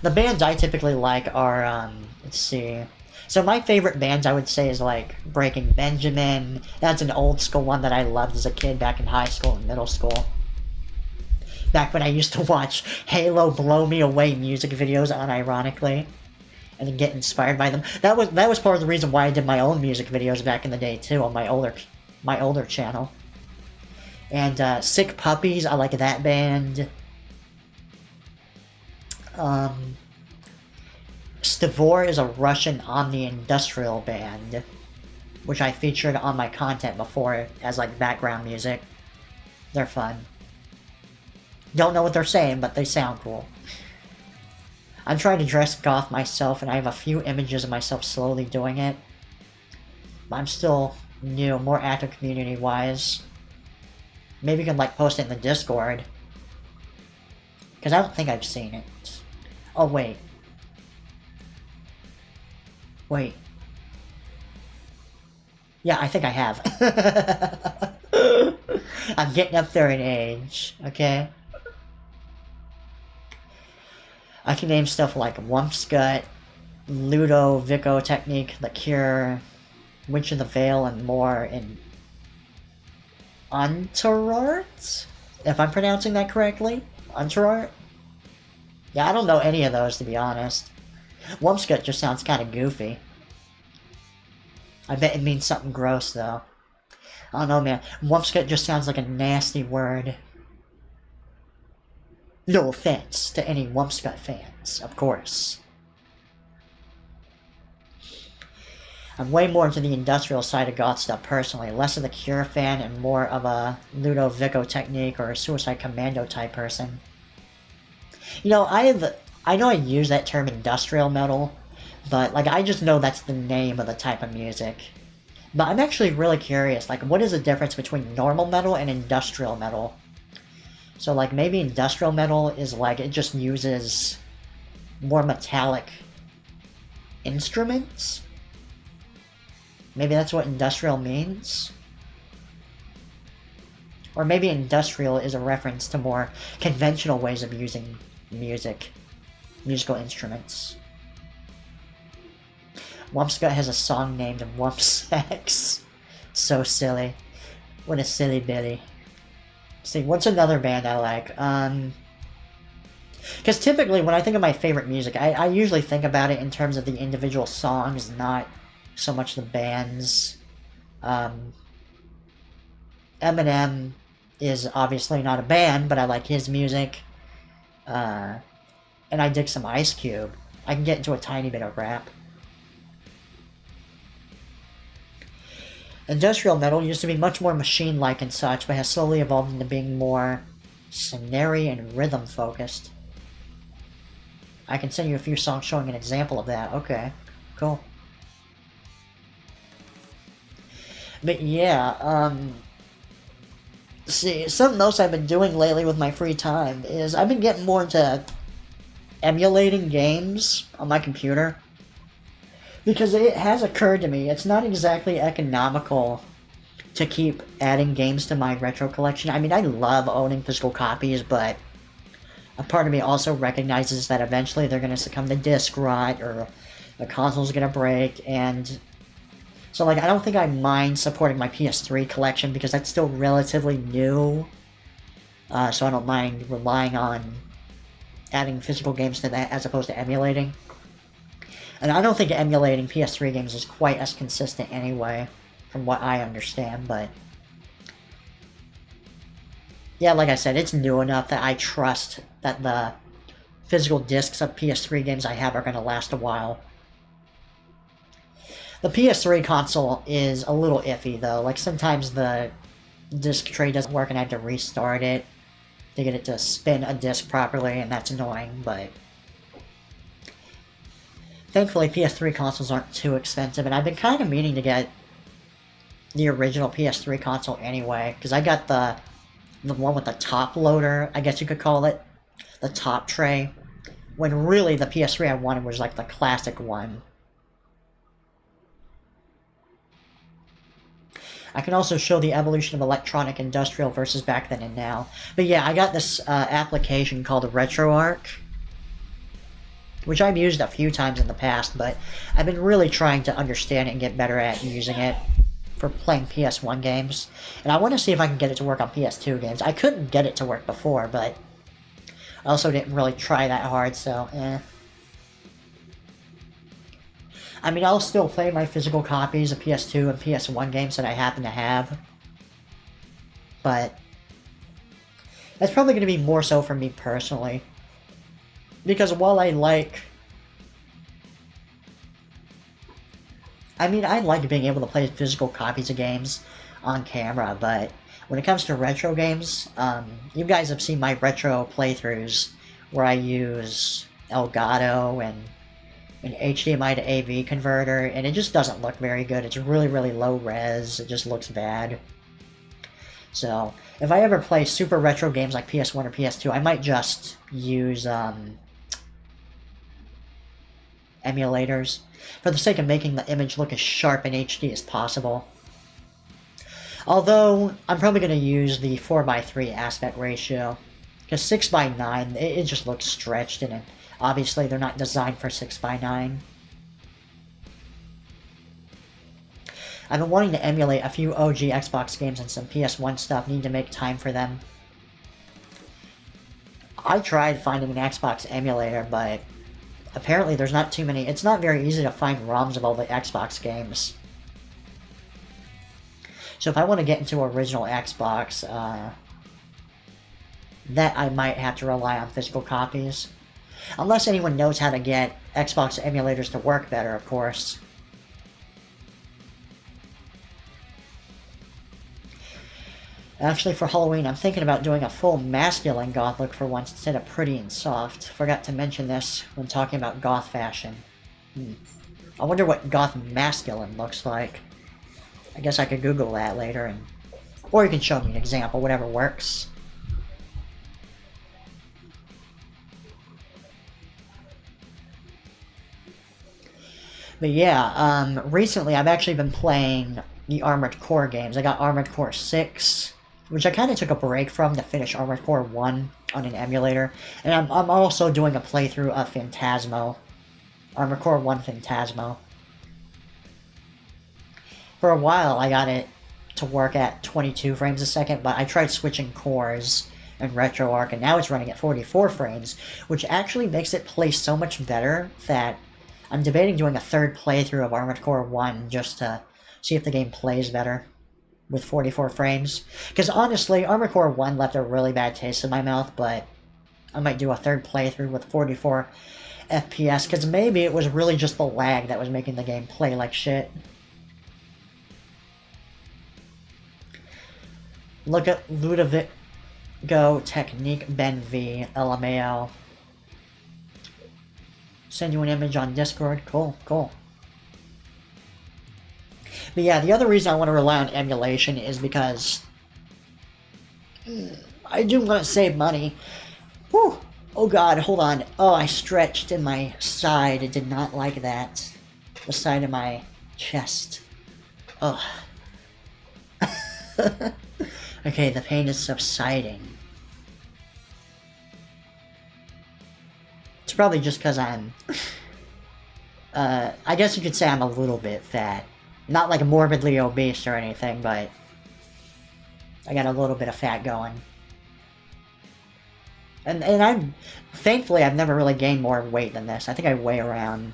The bands I typically like are, let's see. So my favorite bands I would say is like Breaking Benjamin. That's an old school one that I loved as a kid back in high school and middle school. Back when I used to watch Halo Blow Me Away music videos unironically. And then get inspired by them. That was part of the reason why I did my own music videos back in the day too on my older channel. And Sick Puppies, I like that band. Stavor is a Russian omni-industrial band, which I featured on my content before as like background music. They're fun. Don't know what they're saying, but they sound cool. I'm trying to dress goth myself, and I have a few images of myself slowly doing it. But I'm still new, more active community-wise. Maybe you can like post it in the Discord. Because I don't think I've seen it. Oh, wait. Wait. Yeah, I think I have. I'm getting up there in age, okay? I can name stuff like Wumpscut, Ludovico Technique, The Cure, Witch of the Veil, and more in Unterart? If I'm pronouncing that correctly? Unterart? Yeah, I don't know any of those, to be honest. Wumpscut just sounds kind of goofy. I bet it means something gross, though. I don't know, man. Wumpscut just sounds like a nasty word. No offense to any Wumpscut fans, of course. I'm way more into the industrial side of goth stuff personally, less of the Cure fan and more of a Ludovico Technique or a Suicide Commando type person. You know, I know I use that term industrial metal, but like I just know that's the name of the type of music. But I'm actually really curious, like what is the difference between normal metal and industrial metal? So like maybe industrial metal is like it just uses more metallic instruments? Maybe that's what industrial means? Or maybe industrial is a reference to more conventional ways of using musical instruments. Wumpscut has a song named Wumpsex. So silly. What a silly Billy. See, what's another band I like? Because typically when I think of my favorite music, I usually think about it in terms of the individual songs, not so much the bands. Eminem is obviously not a band, but I like his music. and I dig some Ice Cube, I can get into a tiny bit of rap. Industrial Metal used to be much more machine-like and such, but has slowly evolved into being more scenario and rhythm focused. I can send you a few songs showing an example of that. Okay, cool. But yeah, see, something else I've been doing lately with my free time is I've been getting more into emulating games on my computer. Because it has occurred to me, it's not exactly economical to keep adding games to my retro collection. I mean, I love owning physical copies, but a part of me also recognizes that eventually they're going to succumb to disc rot, or the console's going to break, and so, like, I don't think I mind supporting my PS3 collection because that's still relatively new, so I don't mind relying on adding physical games to that as opposed to emulating. And I don't think emulating PS3 games is quite as consistent anyway, from what I understand, but yeah, like I said, it's new enough that I trust that the physical discs of PS3 games I have are going to last a while. The PS3 console is a little iffy, though. Like, sometimes the disc tray doesn't work and I have to restart it to get it to spin a disc properly, and that's annoying, but thankfully, PS3 consoles aren't too expensive, and I've been kind of meaning to get the original PS3 console anyway, because I got the one with the top loader, I guess you could call it, the top tray, when really the PS3 I wanted was like the classic one. I can also show the evolution of electronic industrial versus back then and now. But yeah, I got this application called RetroArch, which I've used a few times in the past, but I've been really trying to understand it and get better at using it for playing PS1 games. And I want to see if I can get it to work on PS2 games. I couldn't get it to work before, but I also didn't really try that hard, so I mean, I'll still play my physical copies of PS2 and PS1 games that I happen to have, but that's probably going to be more so for me personally. Because while I like being able to play physical copies of games on camera, but when it comes to retro games, you guys have seen my retro playthroughs where I use Elgato and an HDMI to AV converter, and it just doesn't look very good. It's really, really low res. It just looks bad. So, if I ever play super retro games like PS1 or PS2, I might just use emulators for the sake of making the image look as sharp in HD as possible. Although, I'm probably going to use the 4:3 aspect ratio, because 6:9, it just looks stretched, and obviously they're not designed for 6:9. I've been wanting to emulate a few OG Xbox games and some PS1 stuff, need to make time for them. I tried finding an Xbox emulator, but apparently there's not too many. It's not very easy to find ROMs of all the Xbox games. So if I want to get into original Xbox, that I might have to rely on physical copies. Unless anyone knows how to get Xbox emulators to work better, of course. Actually, for Halloween, I'm thinking about doing a full masculine goth look for once instead of pretty and soft. Forgot to mention this when talking about goth fashion. I wonder what goth masculine looks like. I guess I could Google that later, or you can show me an example, whatever works. But yeah, recently I've actually been playing the Armored Core games. I got Armored Core 6, which I kind of took a break from to finish Armored Core 1 on an emulator. And I'm also doing a playthrough of Phantasmo. Armored Core 1 Phantasmo. For a while I got it to work at 22 frames a second, but I tried switching cores in RetroArch, and now it's running at 44 frames, which actually makes it play so much better that I'm debating doing a third playthrough of Armored Core 1 just to see if the game plays better with 44 frames. Because honestly, Armored Core 1 left a really bad taste in my mouth, but I might do a third playthrough with 44 FPS, because maybe it was really just the lag that was making the game play like shit. Look at Ludovico Technique Ben V, LMAO. Send you an image on Discord. Cool, cool. But yeah, the other reason I want to rely on emulation is because I do want to save money. Whew. Oh god, hold on. Oh, I stretched in my side. I did not like that. The side of my chest. Oh. Okay, the pain is subsiding. It's probably just because I'm... I guess you could say I'm a little bit fat. Not like morbidly obese or anything, but... I got a little bit of fat going. And I'm... Thankfully, I've never really gained more weight than this. I think I weigh around...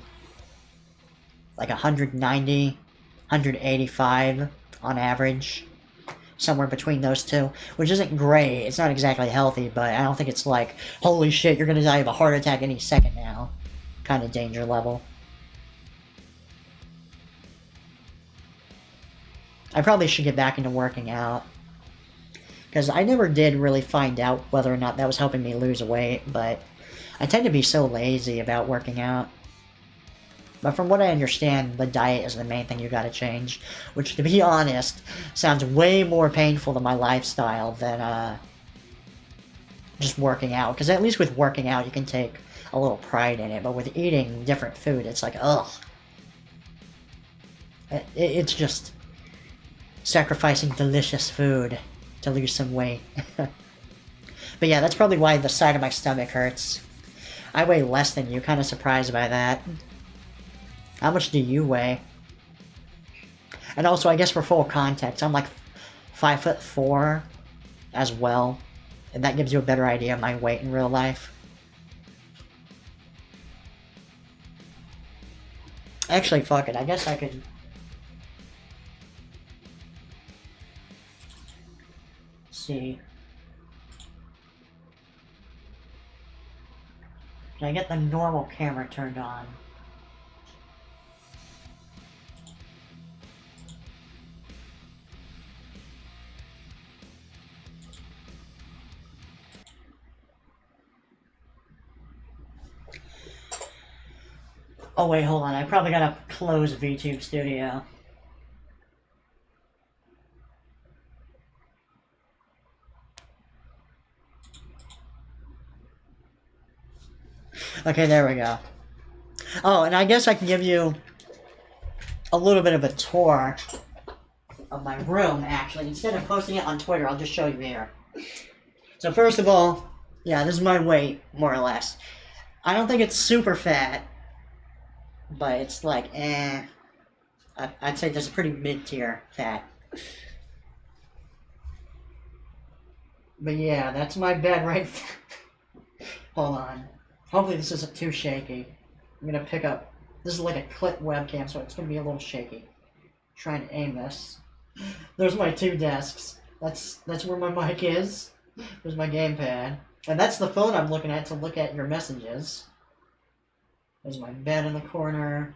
like 190, 185 on average. Somewhere between those two. Which isn't great. It's not exactly healthy, but I don't think it's like, holy shit, you're gonna die of a heart attack any second now. Kind of danger level. I probably should get back into working out. Because I never did really find out whether or not that was helping me lose weight, but I tend to be so lazy about working out. But from what I understand, the diet is the main thing you gotta change. Which, to be honest, sounds way more painful to my lifestyle than, just working out. Because at least with working out, you can take a little pride in it. But with eating different food, it's like, ugh. It's just sacrificing delicious food to lose some weight. But yeah, that's probably why the side of my stomach hurts. I weigh less than you, kind of surprised by that. How much do you weigh? And also, I guess for full context, I'm like 5'4" as well. And that gives you a better idea of my weight in real life. Actually, fuck it. I guess I could... see. Can I get the normal camera turned on? Oh wait, hold on. I probably gotta close VTube Studio. Okay, there we go. Oh, and I guess I can give you a little bit of a tour of my room, actually. Instead of posting it on Twitter, I'll just show you here. So first of all, yeah, this is my weight, more or less. I don't think it's super fat, but it's like, I'd say there's a pretty mid-tier fat. But yeah, that's my bed right there. Hold on. Hopefully this isn't too shaky. I'm gonna pick up... This is like a clip webcam, so it's gonna be a little shaky. Trying to aim this. There's my two desks. That's where my mic is. There's my gamepad. And that's the phone I'm looking at to look at your messages. There's my bed in the corner.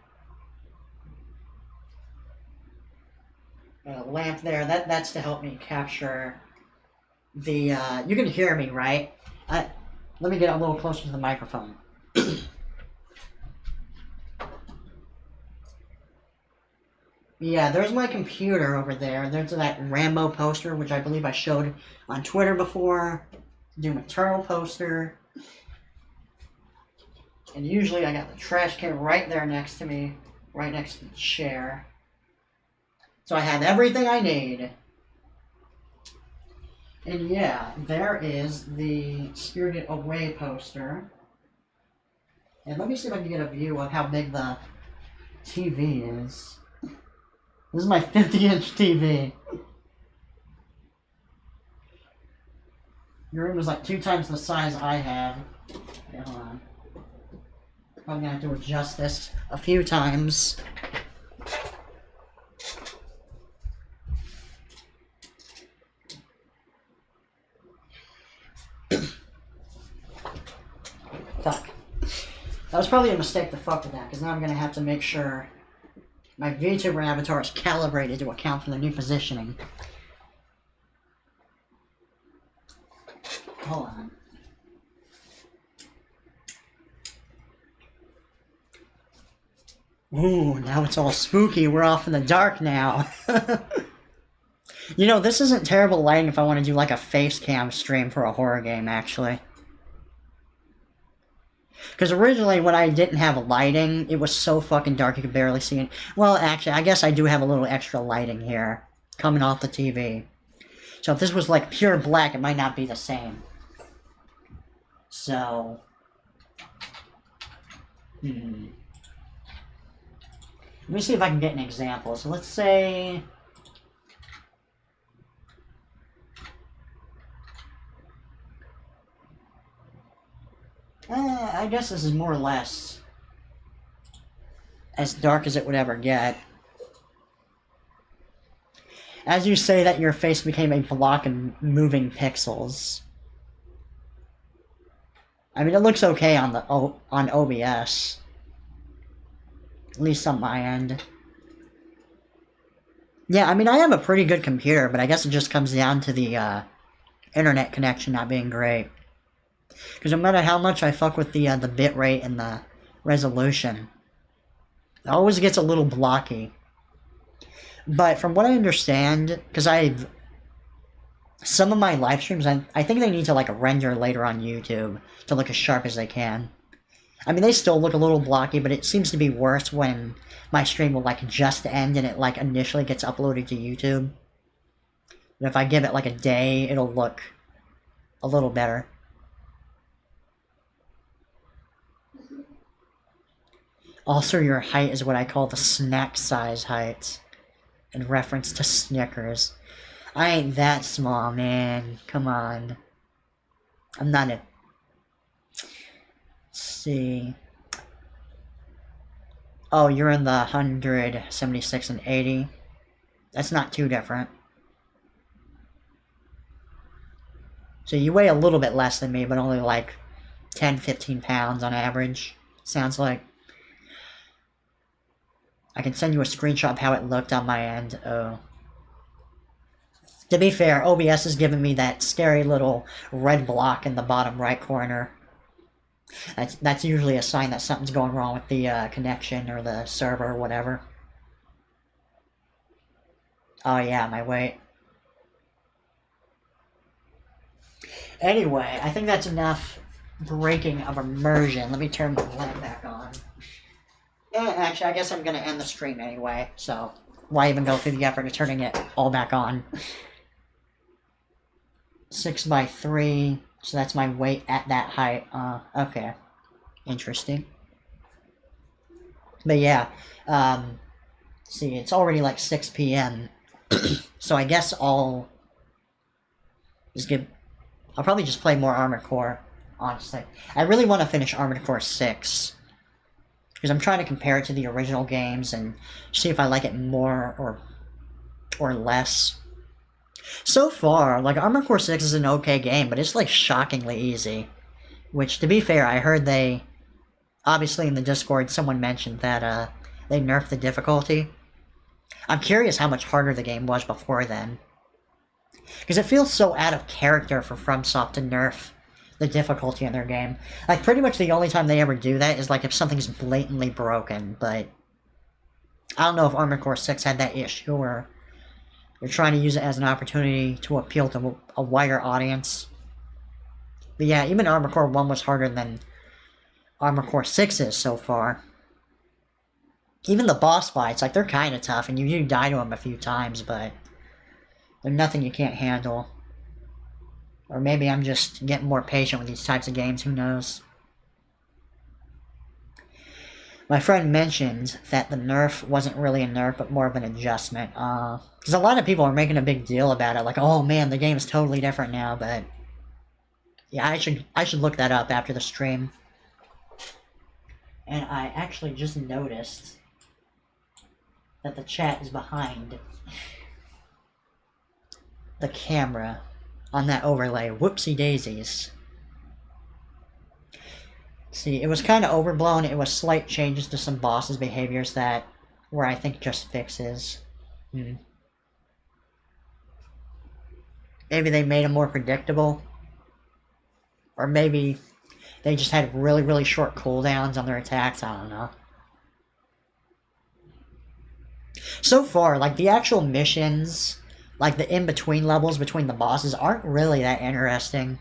And a lamp there. That's to help me capture the... you can hear me, right? Let me get a little closer to the microphone. Yeah, there's my computer over there. There's that Rambo poster, which I believe I showed on Twitter before. Doom Eternal poster. And usually I got the trash can right there next to me. Right next to the chair. So I have everything I need. And yeah, there is the Spirited Away poster. And let me see if I can get a view of how big the TV is. This is my 50-inch TV. Your room is like 2 times the size I have. Okay, hold on. I'm gonna have to adjust this a few times. That was probably a mistake to fuck with that, because now I'm going to have to make sure my VTuber avatar is calibrated to account for the new positioning. Hold on. Ooh, now it's all spooky. We're off in the dark now. You know, this isn't terrible lighting if I want to do like a face cam stream for a horror game, actually. Because originally, when I didn't have lighting, it was so fucking dark you could barely see it. Well, actually, I guess I do have a little extra lighting here, coming off the TV. So if this was like pure black, it might not be the same. So... Let me see if I can get an example. So let's say... I guess this is more or less as dark as it would ever get. As you say that your face became a block of moving pixels. I mean, it looks okay on the on OBS. At least on my end. Yeah, I mean, I have a pretty good computer, but I guess it just comes down to the internet connection not being great. Because no matter how much I fuck with the bitrate and the resolution, it always gets a little blocky. But from what I understand, because some of my live streams, I think they need to like render later on YouTube to look as sharp as they can. I mean, they still look a little blocky, but it seems to be worse when my stream will like just end and it like initially gets uploaded to YouTube. But if I give it like a day, it'll look a little better. Also, your height is what I call the snack size height, in reference to Snickers. I ain't that small, man. Come on. I'm not a... Let's see... Oh, you're in the 176 and 80. That's not too different. So you weigh a little bit less than me, but only like 10-15 pounds on average. Sounds like. I can send you a screenshot of how it looked on my end. Oh. To be fair, OBS is giving me that scary little red block in the bottom right corner. That's usually a sign that something's going wrong with the connection or the server or whatever. Oh yeah, my weight. Anyway, I think that's enough breaking of immersion. Let me turn the light back on. Yeah, actually, I guess I'm gonna end the stream anyway, so why even go through the effort of turning it all back on? 6x3, so that's my weight at that height. Okay. Interesting. But yeah, see, it's already like 6 p.m. So I guess I'll probably just play more Armored Core, honestly. I really want to finish Armored Core 6. Because I'm trying to compare it to the original games and see if I like it more or less. So far, like, Armored Core 6 is an okay game, but it's like shockingly easy. Which, to be fair, I heard they... Obviously in the Discord, someone mentioned that they nerfed the difficulty. I'm curious how much harder the game was before then. Because it feels so out of character for FromSoft to nerf the difficulty in their game. Like, pretty much the only time they ever do that is, like, if something's blatantly broken, but... I don't know if Armored Core 6 had that issue, or they're trying to use it as an opportunity to appeal to a wider audience. But yeah, even Armored Core 1 was harder than Armored Core 6 is so far. Even the boss fights, like, they're kind of tough, and you do die to them a few times, but they're nothing you can't handle. Or maybe I'm just getting more patient with these types of games, who knows. My friend mentioned that the nerf wasn't really a nerf, but more of an adjustment. Because a lot of people are making a big deal about it, like, oh man, the game is totally different now, but... Yeah, I should look that up after the stream. And I actually just noticed that the chat is behind the camera on that overlay. Whoopsie daisies. See, it was kind of overblown. It was slight changes to some bosses' behaviors that were, I think, just fixes. Maybe they made them more predictable. Or maybe they just had really, really short cooldowns on their attacks. I don't know. So far, like, the actual missions, like, the in-between levels between the bosses aren't really that interesting.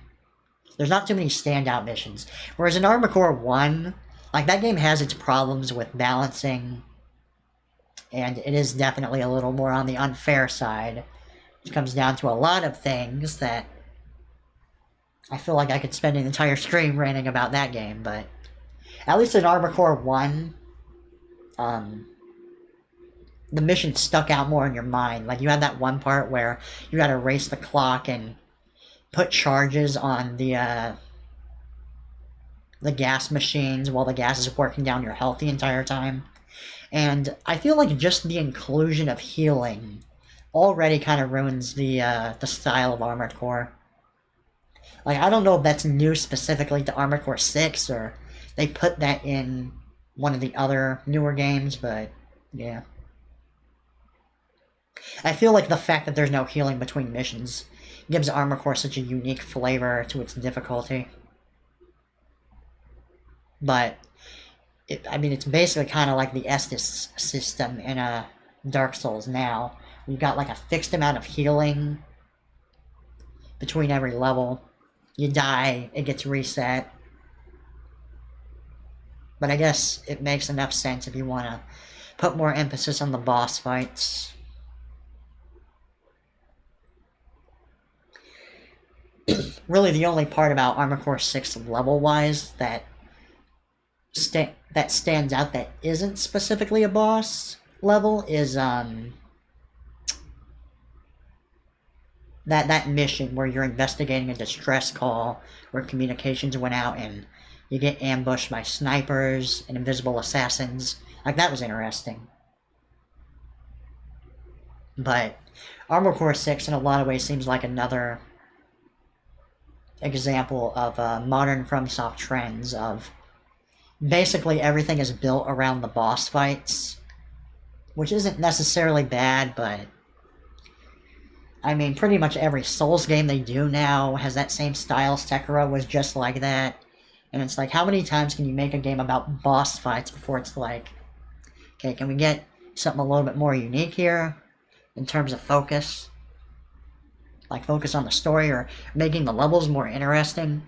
There's not too many standout missions. Whereas in Armored Core 1, like, that game has its problems with balancing, and it is definitely a little more on the unfair side. It comes down to a lot of things that I feel like I could spend an entire stream ranting about that game, but at least in Armored Core 1, the mission stuck out more in your mind. Like, you had that one part where you gotta race the clock and put charges on the gas machines while the gas is working down your health the entire time. And I feel like just the inclusion of healing already kind of ruins the style of Armored Core. Like, I don't know if that's new specifically to Armored Core 6, or they put that in one of the other newer games, but yeah. I feel like the fact that there's no healing between missions gives Armored Core such a unique flavor to its difficulty. But, I mean, it's basically kind of like the Estus system in Dark Souls now. You've got like a fixed amount of healing between every level. You die, it gets reset. But I guess it makes enough sense if you want to put more emphasis on the boss fights. Really, the only part about Armored Core 6 level-wise that stands out that isn't specifically a boss level is that mission where you're investigating a distress call where communications went out and you get ambushed by snipers and invisible assassins. Like, that was interesting. But Armored Core 6 in a lot of ways seems like another example of modern FromSoft trends of basically everything is built around the boss fights, which isn't necessarily bad, but I mean, pretty much every Souls game they do now has that same style. Sekiro was just like that. And it's like, how many times can you make a game about boss fights before it's like, okay, can we get something a little bit more unique here in terms of focus? Like, focus on the story or making the levels more interesting.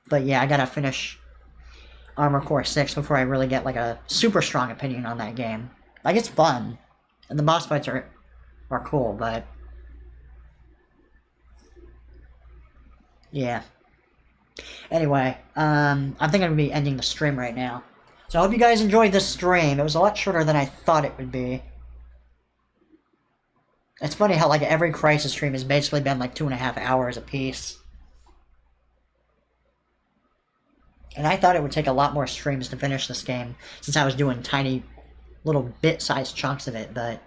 But yeah, I gotta finish Armored Core 6 before I really get like a super strong opinion on that game. Like, it's fun. And the boss fights are cool, but yeah. Anyway, I think I'm gonna be ending the stream right now. So I hope you guys enjoyed this stream. It was a lot shorter than I thought it would be. It's funny how like every Crysis stream has basically been like 2.5 hours a piece. And I thought it would take a lot more streams to finish this game, since I was doing tiny little bit-sized chunks of it, but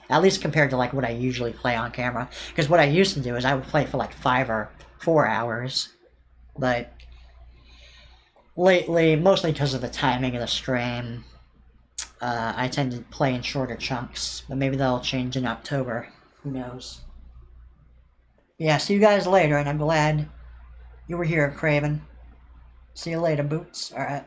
at least compared to like what I usually play on camera. Because what I used to do is I would play for like 5 or 4 hours. But lately, mostly because of the timing of the stream, I tend to play in shorter chunks. But maybe that'll change in October. Who knows? Yeah, see you guys later, and I'm glad you were here, Craven. See you later, Boots. Alright.